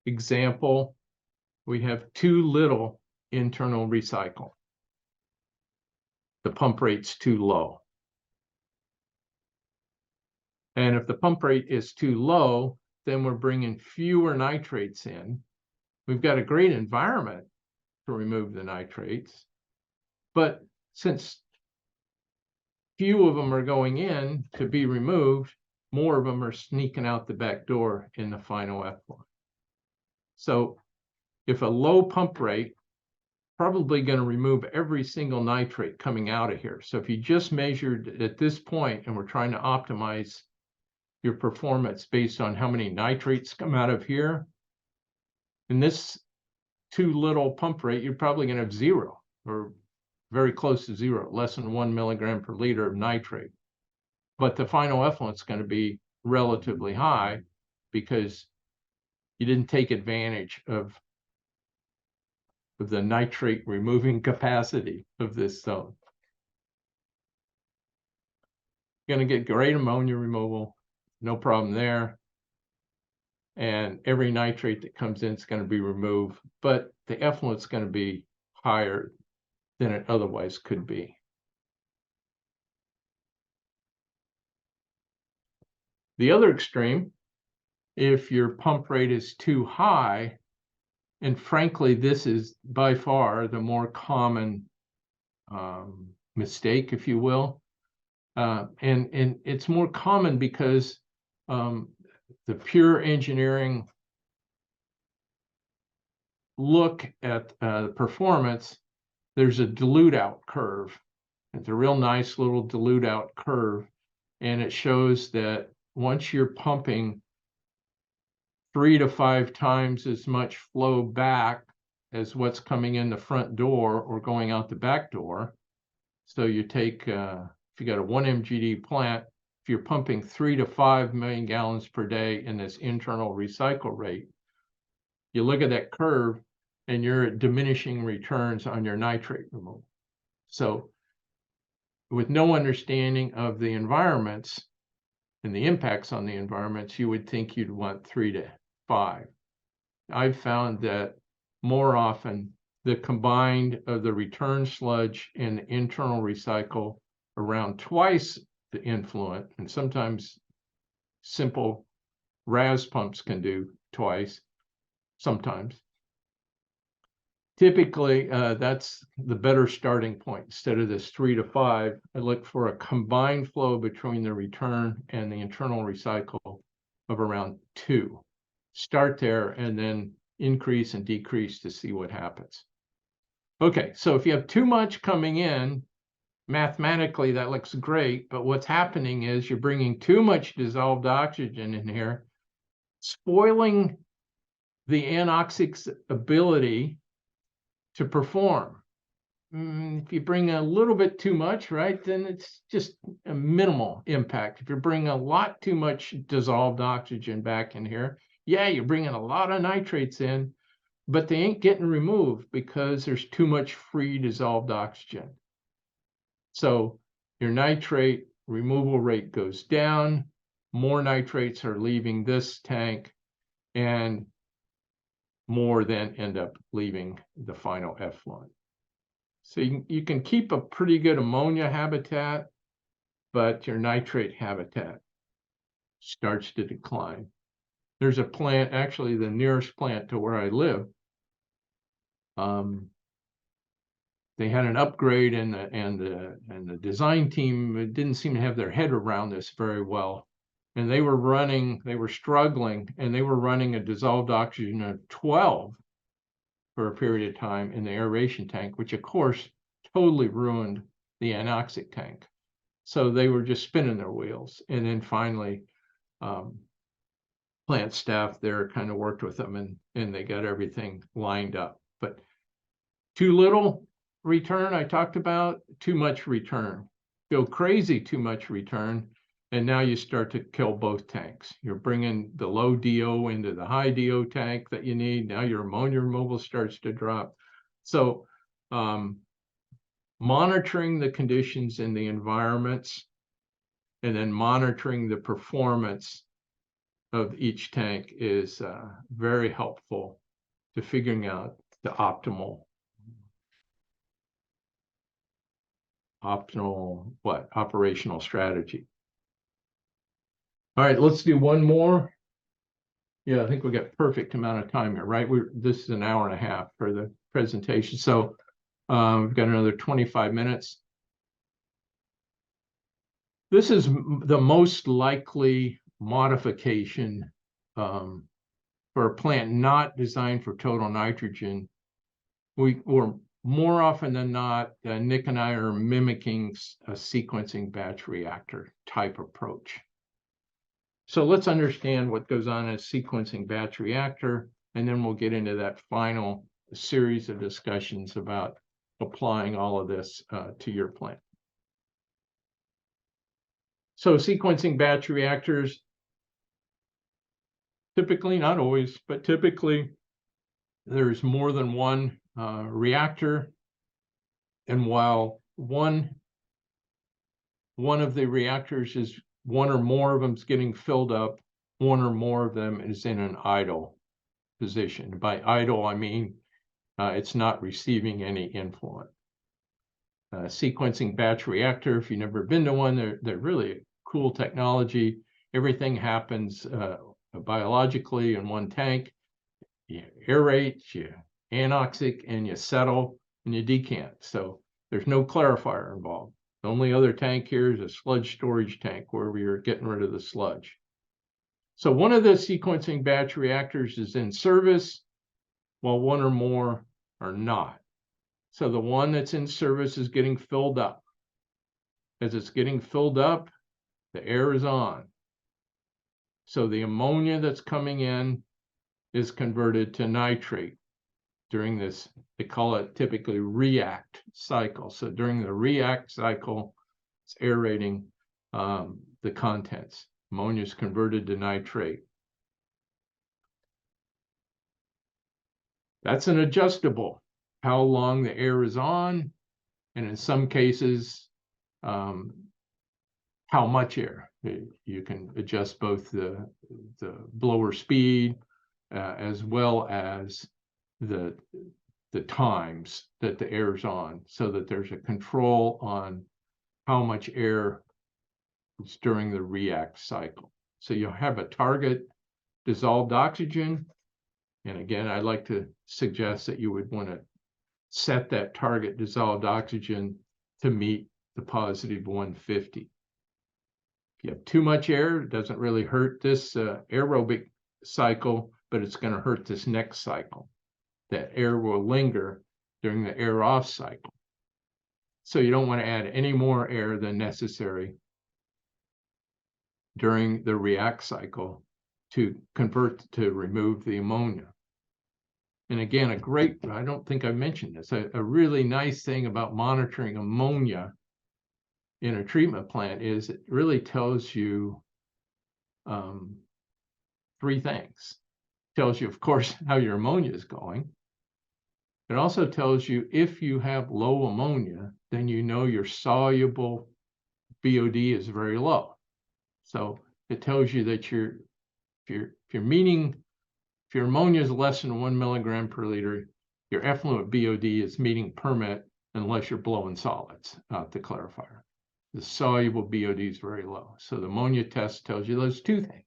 example, we have too little internal recycle. The pump rate's too low. And if the pump rate is too low, then we're bringing fewer nitrates in. We've got a great environment to remove the nitrates. But since few of them are going in to be removed, more of them are sneaking out the back door in the final effluent. So if a low pump rate, probably going to remove every single nitrate coming out of here. So if you just measured at this point and we're trying to optimize your performance based on how many nitrates come out of here, in this too little pump rate, you're probably going to have zero or very close to zero, less than 1 milligram per liter of nitrate. But the final effluent is going to be relatively high because you didn't take advantage of the nitrate removing capacity of this zone. Going to get great ammonia removal, no problem there. And every nitrate that comes in is going to be removed, but the effluent is going to be higher than it otherwise could be. The other extreme, if your pump rate is too high, and frankly, this is by far the more common mistake, if you will. And it's more common because the pure engineering look at performance, there's a dilute out curve. It's a real nice little dilute out curve. And it shows that once you're pumping 3 to 5 times as much flow back as what's coming in the front door or going out the back door. So you take, if you got a 1 MGD plant, if you're pumping 3 to 5 million gallons per day in this internal recycle rate, you look at that curve and you're at diminishing returns on your nitrate removal. So with no understanding of the environments and the impacts on the environments, you would think you'd want 3 to 5. I've found that more often the combined of the return sludge and the internal recycle around twice the influent, and sometimes simple RAS pumps can do twice, sometimes. Typically, that's the better starting point. Instead of this 3 to 5, I look for a combined flow between the return and the internal recycle of around 2. Start there and then increase and decrease to see what happens. Okay, so if you have too much coming in, mathematically that looks great, but what's happening is you're bringing too much dissolved oxygen in here, spoiling the anoxic's ability to perform. If you bring a little bit too much, right, then it's just a minimal impact. If you're bringing a lot too much dissolved oxygen back in here, yeah, you're bringing a lot of nitrates in, but they ain't getting removed because there's too much free dissolved oxygen. So your nitrate removal rate goes down, more nitrates are leaving this tank, and more then end up leaving the final effluent. So you can keep a pretty good ammonia habitat, but your nitrate habitat starts to decline. There's a plant, actually the nearest plant to where I live. They had an upgrade and the design team didn't seem to have their head around this very well. And they were struggling, and they were running a dissolved oxygen of 12 for a period of time in the aeration tank, which of course totally ruined the anoxic tank. So they were just spinning their wheels. And then finally, plant staff there kind of worked with them and they got everything lined up. But too little return, I talked about, too much return. Go crazy too much return, and now you start to kill both tanks. You're bringing the low DO into the high DO tank that you need. Now your ammonia removal starts to drop. So monitoring the conditions in the environments and then monitoring the performance of each tank is very helpful to figuring out the optimal operational strategy. All right, let's do one more. Yeah, I think we got perfect amount of time here, right? This is an hour and a half for the presentation. So we've got another 25 minutes. This is the most likely modification for a plant not designed for total nitrogen. Or more often than not, Nick and I are mimicking a sequencing batch reactor type approach. So let's understand what goes on in a sequencing batch reactor, and then we'll get into that final series of discussions about applying all of this to your plant. So sequencing batch reactors, typically, not always, but typically there's more than one reactor. And while one of the reactors is one or more of them is getting filled up, one or more of them is in an idle position. By idle, I mean it's not receiving any influent. Sequencing batch reactor, if you've never been to one, they're really cool technology. Everything happens biologically in one tank. You aerate, you anoxic, and you settle, and you decant. So there's no clarifier involved. The only other tank here is a sludge storage tank where we are getting rid of the sludge. So one of the sequencing batch reactors is in service, while one or more are not. So the one that's in service is getting filled up. As it's getting filled up, the air is on. So the ammonia that's coming in is converted to nitrate during this, they call it typically react cycle. So during the react cycle, it's aerating the contents. Ammonia is converted to nitrate. That's an adjustable, how long the air is on, and in some cases, how much air. You can adjust both the blower speed as well as the times that the air is on, so that there's a control on how much air is during the react cycle. So you'll have a target dissolved oxygen. And again, I'd like to suggest that you would want to set that target dissolved oxygen to meet the positive 150. If you have too much air, it doesn't really hurt this aerobic cycle, but it's going to hurt this next cycle. That air will linger during the air off cycle. So you don't want to add any more air than necessary during the react cycle to convert to remove the ammonia. And again, I don't think I mentioned this, a really nice thing about monitoring ammonia in a treatment plant is it really tells you three things. It tells you, of course, how your ammonia is going. It also tells you if you have low ammonia, then you know your soluble BOD is very low. So it tells you that if your ammonia is less than 1 milligram per liter, your effluent BOD is meeting permit unless you're blowing solids out the clarifier. The soluble BOD is very low. So the ammonia test tells you those two things.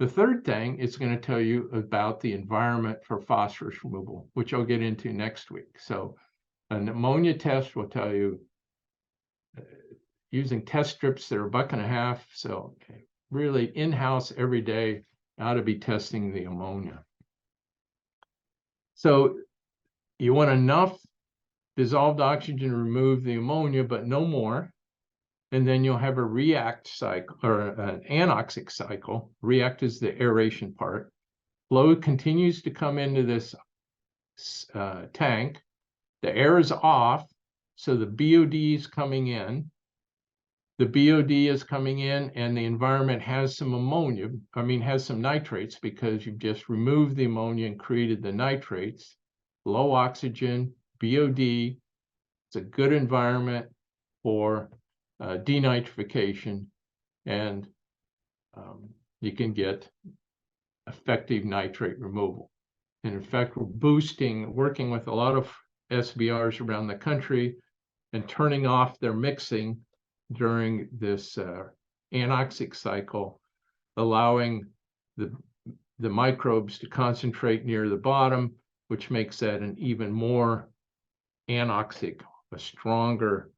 The third thing, it's going to tell you about the environment for phosphorus removal, which I'll get into next week. So an ammonia test will tell you using test strips that are $1.50. So really in-house every day, ought to be testing the ammonia. So you want enough dissolved oxygen to remove the ammonia, but no more. And then you'll have a react cycle or an anoxic cycle. React is the aeration part. Flow continues to come into this tank. The air is off, so the BOD is coming in. The BOD is coming in, and the environment has some ammonia, has some nitrates because you've just removed the ammonia and created the nitrates. Low oxygen, BOD. It's a good environment for denitrification, and you can get effective nitrate removal. And in fact, we're working with a lot of SBRs around the country and turning off their mixing during this anoxic cycle, allowing the microbes to concentrate near the bottom, which makes that an even more anoxic, a stronger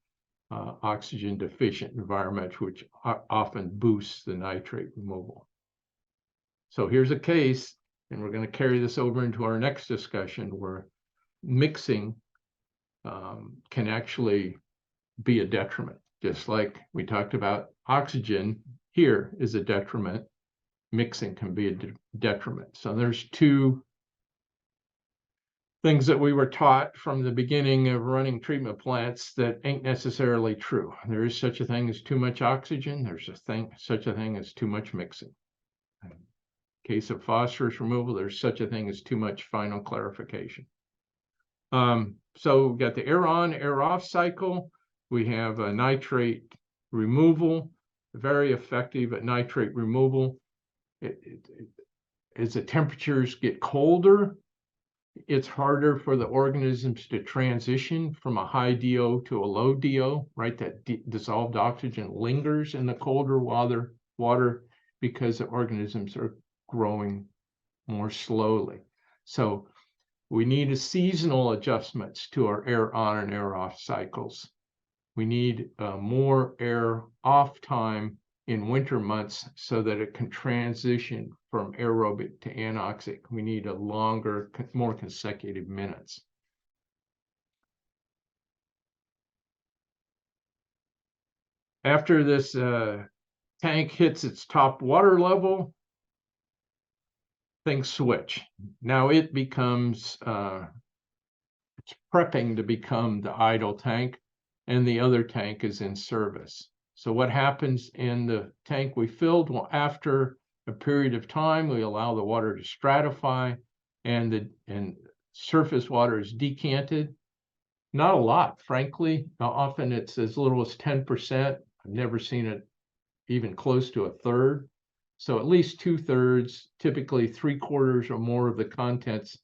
oxygen deficient environments, which often boosts the nitrate removal. So here's a case, and we're going to carry this over into our next discussion, where mixing can actually be a detriment. Just like we talked about, oxygen here is a detriment. Mixing can be a detriment. So there's two things that we were taught from the beginning of running treatment plants that ain't necessarily true. There is such a thing as too much oxygen. There's such a thing as too much mixing. In case of phosphorus removal, there's such a thing as too much final clarification. So we've got the air on, air off cycle. We have a nitrate removal, very effective at nitrate removal. As the temperatures get colder, it's harder for the organisms to transition from a high DO to a low DO, right? That dissolved oxygen lingers in the colder water because the organisms are growing more slowly. So we need seasonal adjustments to our air on and air off cycles. We need more air off time in winter months so that it can transition from aerobic to anoxic. We need a longer, more consecutive minutes. After this tank hits its top water level, things switch. Now it becomes, it's prepping to become the idle tank, and the other tank is in service. So what happens in the tank we filled? Well, after a period of time, we allow the water to stratify, and surface water is decanted. Not a lot, frankly. Often it's as little as 10%. I've never seen it even close to a third. So at least 2/3, typically 3/4 or more of the contents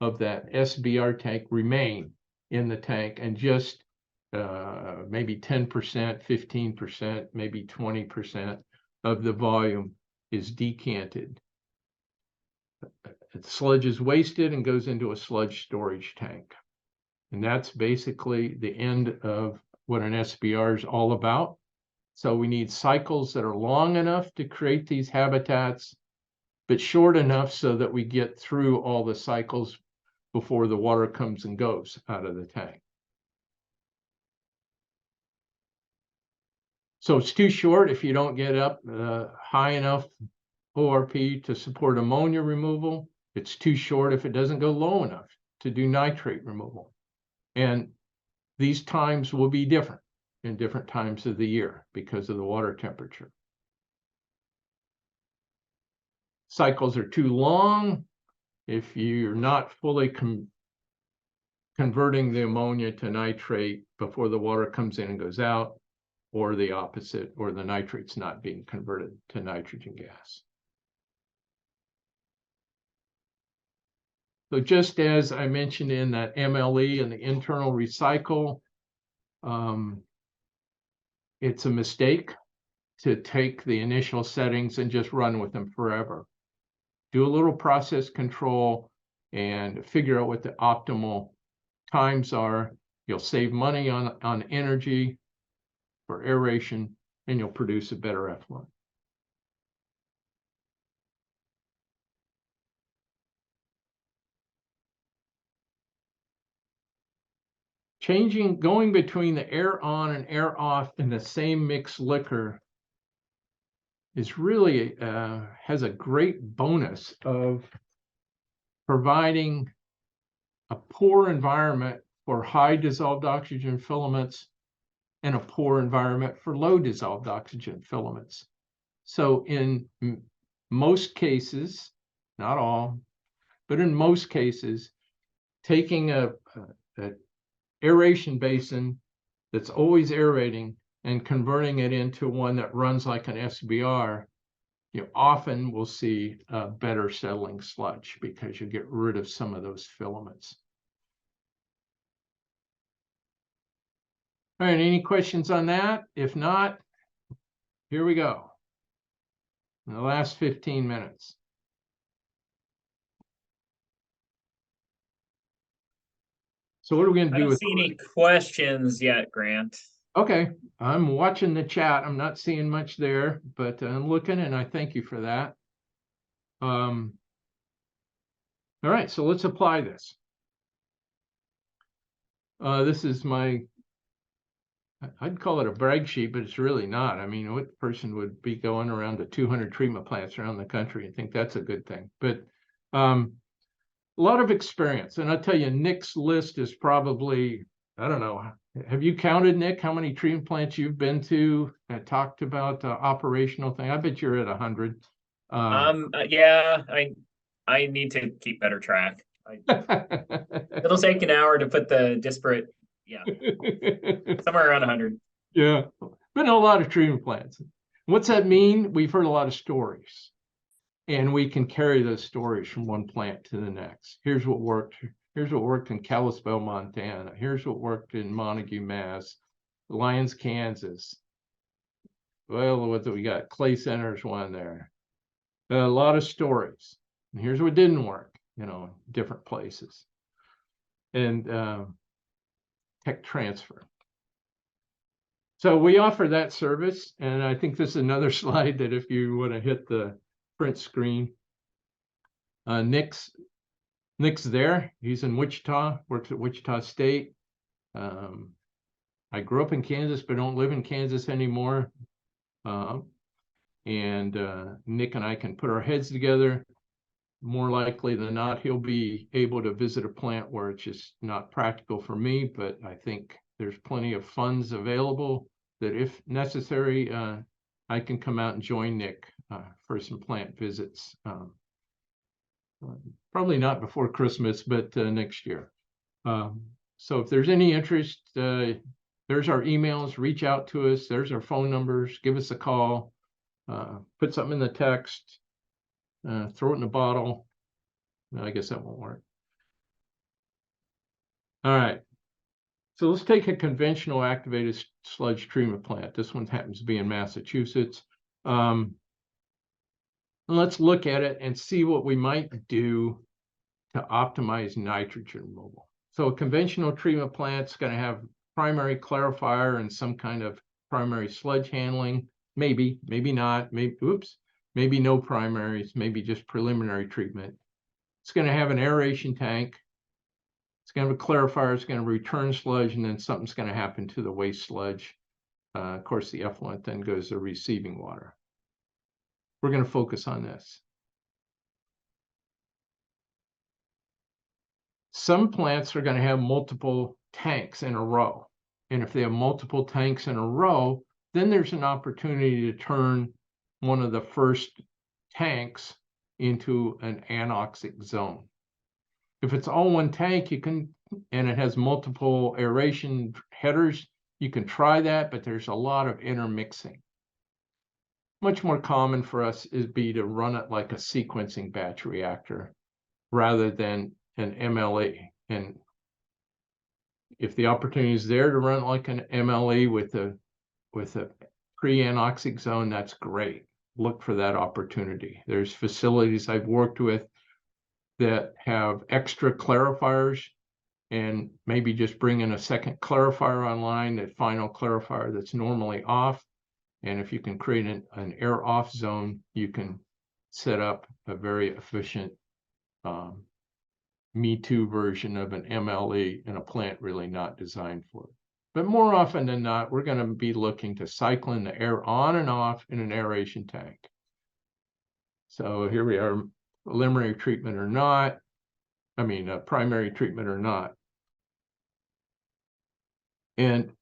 of that SBR tank remain in the tank, and just maybe 10%, 15%, maybe 20% of the volume is decanted. The sludge is wasted and goes into a sludge storage tank. And that's basically the end of what an SBR is all about. So we need cycles that are long enough to create these habitats, but short enough so that we get through all the cycles before the water comes and goes out of the tank. So it's too short if you don't get up high enough ORP to support ammonia removal. It's too short if it doesn't go low enough to do nitrate removal. And these times will be different in different times of the year because of the water temperature. Cycles are too long if you're not fully converting the ammonia to nitrate before the water comes in and goes out, or the opposite, or the nitrate's not being converted to nitrogen gas. So just as I mentioned in that MLE and the internal recycle, it's a mistake to take the initial settings and just run with them forever. Do a little process control and figure out what the optimal times are. You'll save money on energy for aeration, and you'll produce a better effluent. Going between the air on and air off in the same mixed liquor is really has a great bonus of providing a poor environment for high dissolved oxygen filaments and a poor environment for low dissolved oxygen filaments. So in most cases, not all, but in most cases, taking a aeration basin that's always aerating and converting it into one that runs like an SBR, you often will see a better settling sludge because you get rid of some of those filaments. All right, any questions on that? If not, here we go. In the last 15 minutes. So what are we going to do I don't see any questions yet, Grant. Okay, I'm watching the chat. I'm not seeing much there, but I'm looking and I thank you for that. All right, so let's apply this. This is I'd call it a brag sheet, but it's really not. I mean, what person would be going around to 200 treatment plants around the country and think that's a good thing? But a lot of experience. And I'll tell you, Nick's list is probably, I don't know. Have you counted, Nick, how many treatment plants you've been to and talked about operational thing? I bet you're at 100. Yeah, I need to keep better track. It'll take an hour to put the disparate, yeah, somewhere around 100. Yeah, been a lot of treatment plants. What's that mean? We've heard a lot of stories, and we can carry those stories from one plant to the next. Here's what worked. Here's what worked in Kalispell, Montana. Here's what worked in Montague, Mass. Lyons, Kansas. Well, what do we got? Clay Center's one there. A lot of stories. And here's what didn't work, different places. And tech transfer. So we offer that service, and I think this is another slide that if you want to hit the print screen, Nick's there. He's in Wichita, works at Wichita State. I grew up in Kansas, but don't live in Kansas anymore. And Nick and I can put our heads together. More likely than not, he'll be able to visit a plant where it's just not practical for me, but I think there's plenty of funds available that if necessary, I can come out and join Nick for some plant visits. Probably not before Christmas, but next year. So if there's any interest, there's our emails, reach out to us. There's our phone numbers, give us a call, put something in the text, throw it in a bottle. No, I guess that won't work. All right. So let's take a conventional activated sludge treatment plant. This one happens to be in Massachusetts. And let's look at it and see what we might do to optimize nitrogen removal. So a conventional treatment plant is going to have primary clarifier and some kind of primary sludge handling. Maybe not. Maybe no primaries. Maybe just preliminary treatment. It's going to have an aeration tank. It's going to have a clarifier. It's going to return sludge, and then something's going to happen to the waste sludge. Of course, the effluent then goes to receiving water. We're going to focus on this. Some plants are going to have multiple tanks in a row. And if they have multiple tanks in a row, then there's an opportunity to turn one of the first tanks into an anoxic zone. If it's all one tank, you can, and it has multiple aeration headers, you can try that, but there's a lot of intermixing. Much more common for us is to run it like a sequencing batch reactor rather than an MLE. And if the opportunity is there to run like an MLE with a pre-anoxic zone, that's great. Look for that opportunity. There's facilities I've worked with that have extra clarifiers and maybe just bring in a second clarifier online, that final clarifier that's normally off. And if you can create an air off zone, you can set up a very efficient Me Too version of an MLE in a plant really not designed for it. But more often than not, we're going to be looking to cycling the air on and off in an aeration tank. So here we are, preliminary treatment or not. I mean, primary treatment or not. And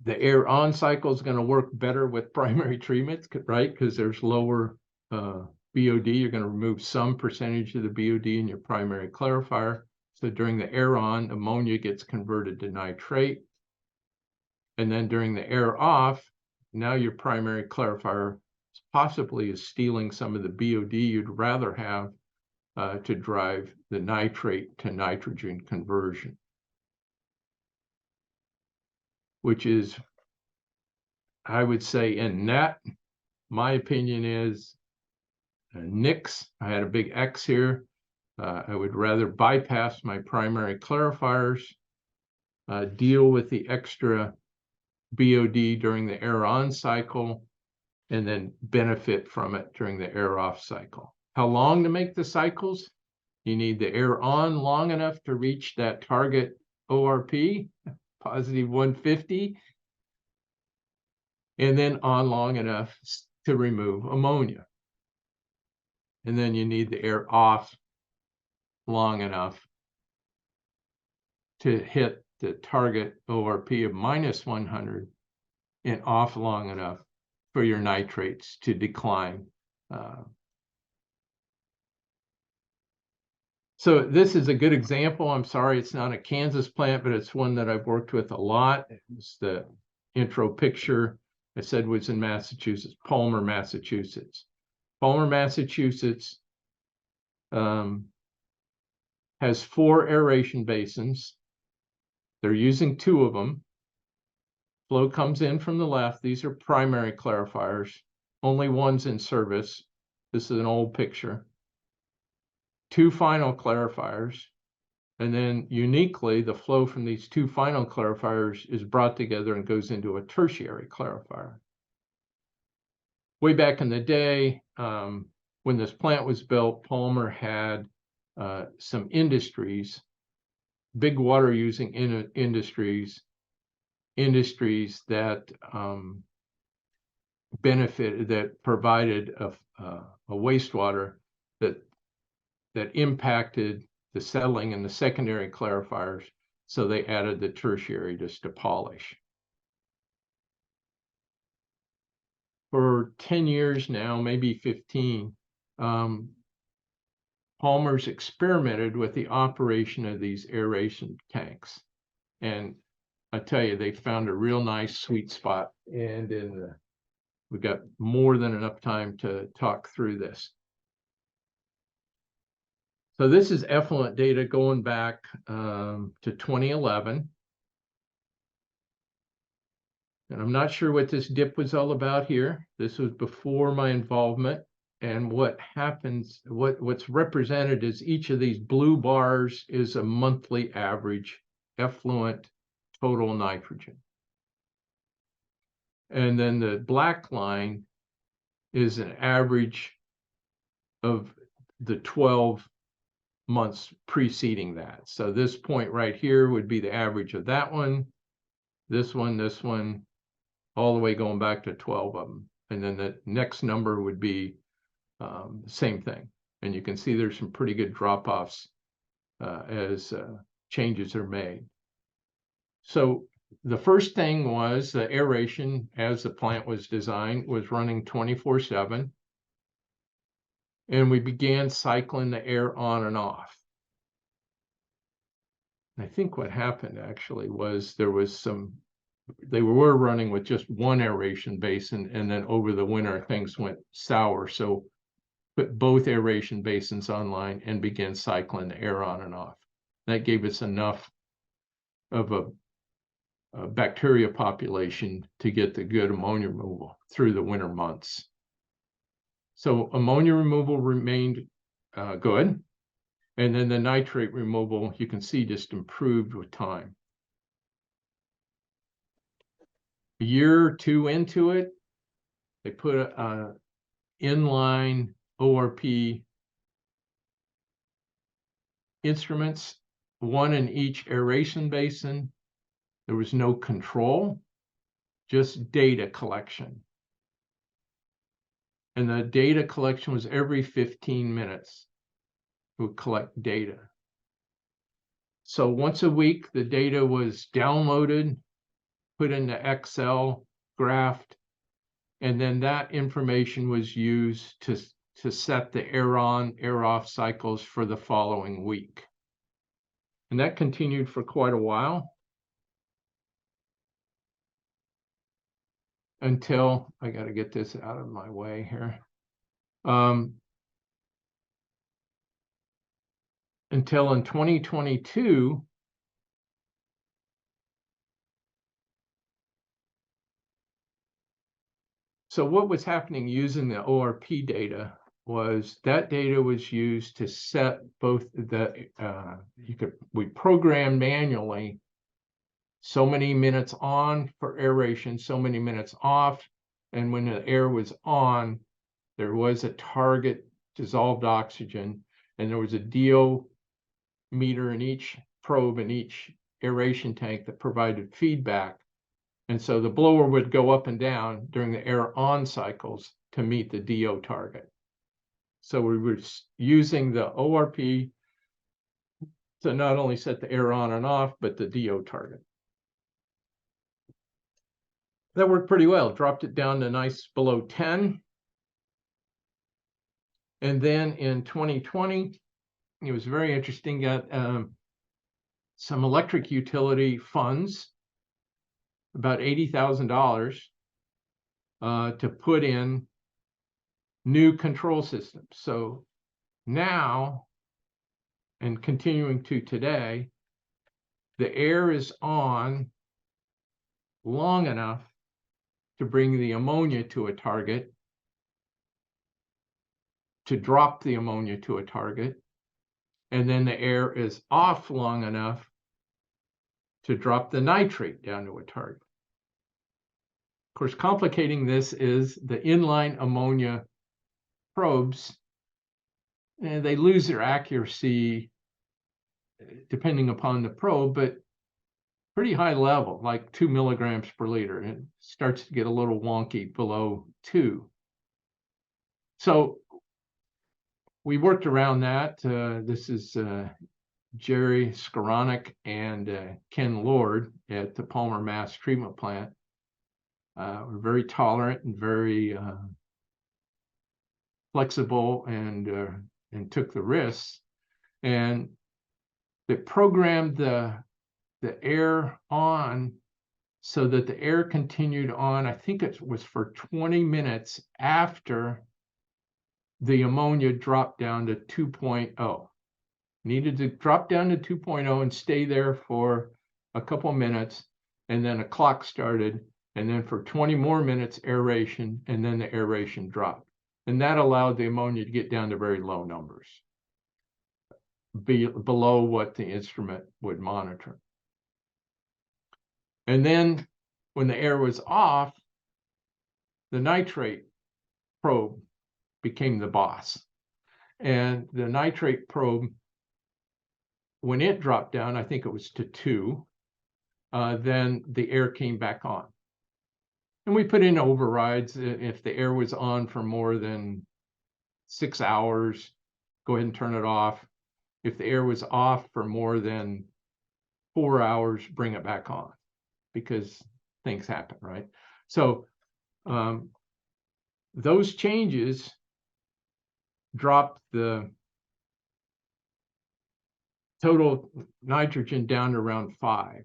the air on cycle is going to work better with primary treatments, right? Because there's lower BOD. You're going to remove some percentage of the BOD in your primary clarifier. So during the air on, ammonia gets converted to nitrate. And then during the air off, now your primary clarifier possibly is stealing some of the BOD you'd rather have to drive the nitrate to nitrogen conversion, which is, I would say, in net, my opinion is nix. I had a big X here. I would rather bypass my primary clarifiers, deal with the extra BOD during the air on cycle, and then benefit from it during the air off cycle. How long to make the cycles? You need the air on long enough to reach that target ORP, positive 150, and then on long enough to remove ammonia. And then you need the air off long enough to hit the target ORP of minus 100 and off long enough for your nitrates to decline. So this is a good example. I'm sorry it's not a Kansas plant, but it's one that I've worked with a lot. It's the intro picture I said was in Massachusetts, Palmer, Massachusetts. Palmer, Massachusetts has 4 aeration basins. They're using 2 of them. Flow comes in from the left. These are primary clarifiers. Only one's in service. This is an old picture. 2 final clarifiers. And then uniquely, the flow from these 2 final clarifiers is brought together and goes into a tertiary clarifier. Way back in the day, when this plant was built, Palmer had some industries, big water using industries that benefited, that provided a wastewater that impacted the settling in the secondary clarifiers, so they added the tertiary just to polish. For 10 years now, maybe 15, Palmer's experimented with the operation of these aeration tanks. And I tell you, they found a real nice sweet spot. And we've got more than enough time to talk through this. So this is effluent data going back to 2011. And I'm not sure what this dip was all about here. This was before my involvement. And what happens, what's represented is each of these blue bars is a monthly average effluent total nitrogen. And then the black line is an average of the 12 months preceding that. So this point right here would be the average of that one, this one, all the way going back to 12 of them. And then the next number would be same thing. And you can see there's some pretty good drop-offs as changes are made. So the first thing was the aeration, as the plant was designed, was running 24/7. And we began cycling the air on and off. I think what happened actually was there was they were running with just one aeration basin, and then over the winter things went sour. So put both aeration basins online and began cycling the air on and off. That gave us enough of a bacteria population to get the good ammonia removal through the winter months. So ammonia removal remained good. And then the nitrate removal, you can see, just improved with time. A year or 2 into it, they put a inline ORP instruments, 1 in each aeration basin. There was no control, just data collection. And the data collection was every 15 minutes. We would collect data. So once a week, the data was downloaded, put into Excel, graphed, and then that information was used to set the air on, air off cycles for the following week. And that continued for quite a while until, I got to get this out of my way here. Until in 2022, so what was happening using the ORP data was that data was used to set both the, we programmed manually so many minutes on for aeration, so many minutes off. And when the air was on, there was a target dissolved oxygen, and there was a DO meter in each probe in each aeration tank that provided feedback. And so the blower would go up and down during the air on cycles to meet the DO target. So we were using the ORP to not only set the air on and off, but the DO target. That worked pretty well. Dropped it down to nice below 10. And then in 2020, it was very interesting. Got some electric utility funds, about $80,000, to put in new control systems. So now, and continuing to today, the air is on long enough to bring the ammonia to a target, to drop the ammonia to a target, and then the air is off long enough to drop the nitrate down to a target. Of course, complicating this is the inline ammonia probes, and they lose their accuracy depending upon the probe, but pretty high level, like 2 milligrams per liter, and it starts to get a little wonky below 2. So we worked around that. This is Jerry Skoranek and Ken Lord at the Palmer Mass Treatment Plant. We're very tolerant and very flexible, and took the risks. And they programmed the air on so that the air continued on. I think it was for 20 minutes after the ammonia dropped down to 2.0. Needed to drop down to 2.0 and stay there for a couple minutes, and then a clock started, and then for 20 more minutes aeration, and then the aeration dropped. And that allowed the ammonia to get down to very low numbers, below what the instrument would monitor. And then when the air was off, the nitrate probe became the boss. And the nitrate probe, when it dropped down, I think it was to 2, then the air came back on. And we put in overrides. If the air was on for more than 6 hours, go ahead and turn it off. If the air was off for more than 4 hours, bring it back on, because things happen, right? So those changes dropped the total nitrogen down to around 5.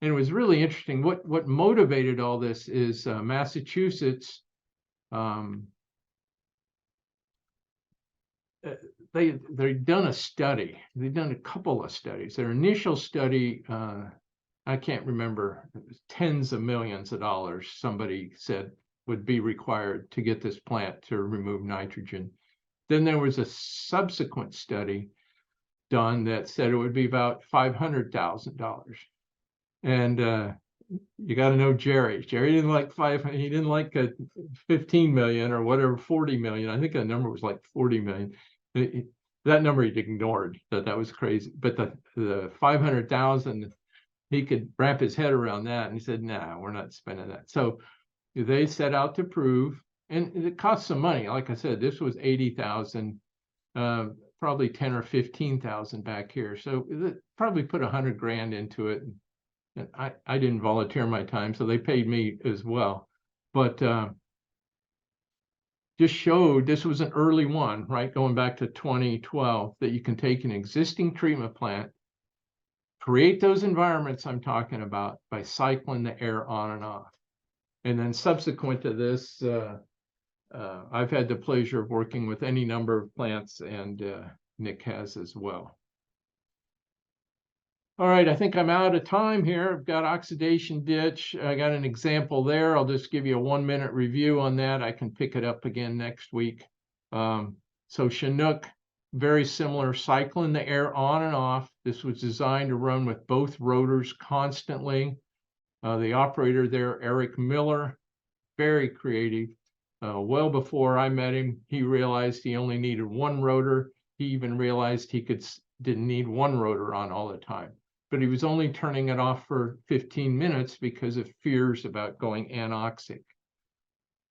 And it was really interesting. What motivated all this is Massachusetts. They've done a study. They've done a couple of studies. Their initial study, I can't remember, it was tens of millions of dollars, somebody said, would be required to get this plant to remove nitrogen. Then there was a subsequent study done that said it would be about $500,000. And you got to know Jerry. Jerry didn't like 500. He didn't like 15 million or whatever, 40 million. I think the number was like 40 million. That number he ignored. That was crazy. But the 500,000, he could wrap his head around that, and he said, "Nah, we're not spending that." So they set out to prove, and it cost some money. Like I said, this was 80,000. Probably 10 or 15,000 back here. So probably put 100 grand into it. And I didn't volunteer my time, so they paid me as well. But just showed this was an early one, right? Going back to 2012, that you can take an existing treatment plant, create those environments I'm talking about by cycling the air on and off. And then subsequent to this, I've had the pleasure of working with any number of plants, and Nick has as well. All right, I think I'm out of time here. I've got oxidation ditch. I got an example there. I'll just give you a 1-minute review on that. I can pick it up again next week. So Chinook, very similar, cycling the air on and off. This was designed to run with both rotors constantly. The operator there, Eric Miller, very creative. Well before I met him, he realized he only needed one rotor. He even realized he didn't need one rotor on all the time, but he was only turning it off for 15 minutes because of fears about going anoxic.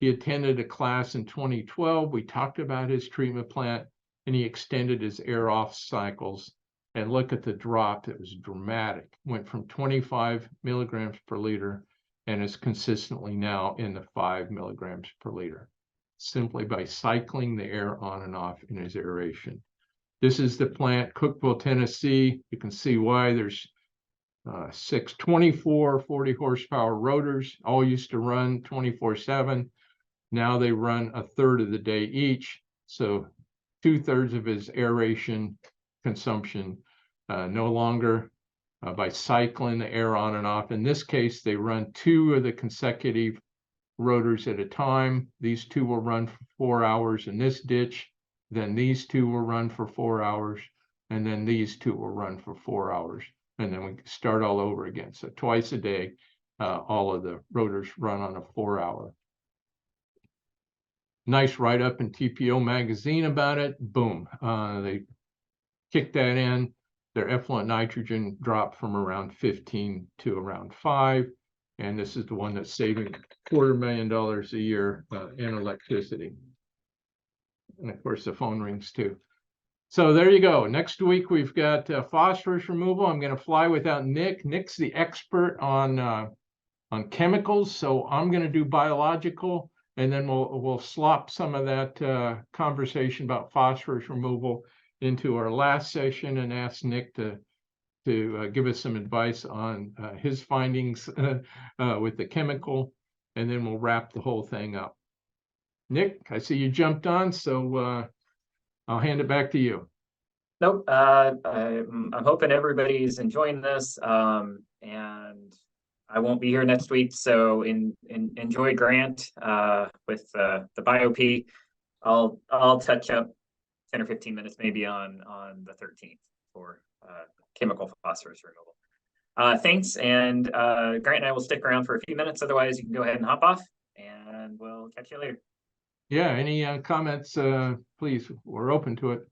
He attended a class in 2012. We talked about his treatment plant, and he extended his air off cycles. And look at the drop. It was dramatic. Went from 25 milligrams per liter and is consistently now in the 5 milligrams per liter, simply by cycling the air on and off in his aeration. This is the plant, Cookeville, Tennessee. You can see why. There's 6 24 40 horsepower rotors, all used to run 24/7. Now they run a third of the day each. So 2/3 of his aeration consumption no longer by cycling the air on and off. In this case, they run 2 of the consecutive rotors at a time. These 2 will run for 4 hours in this ditch. Then these 2 will run for 4 hours. And then these 2 will run for 4 hours. And then we start all over again. So twice a day, all of the rotors run on a 4-hour. Nice write-up in TPO magazine about it. Boom. They kicked that in. Their effluent nitrogen dropped from around 15 to around 5. And this is the one that's saving $250,000 a year in electricity. And of course, the phone rings too. So there you go. Next week, we've got phosphorus removal. I'm going to fly without Nick. Nick's the expert on chemicals. So I'm going to do biological. And then we'll slop some of that conversation about phosphorus removal into our last session and ask Nick to give us some advice on his findings with the chemical, and then we'll wrap the whole thing up. Nick, I see you jumped on, so I'll hand it back to you. Nope. I'm hoping everybody's enjoying this, and I won't be here next week, so enjoy Grant with the BioP. I'll touch up 10 or 15 minutes maybe on the 13th for chemical phosphorus removal. Thanks, and Grant and I will stick around for a few minutes. Otherwise, you can go ahead and hop off, and we'll catch you later. Yeah, any comments, please? We're open to it.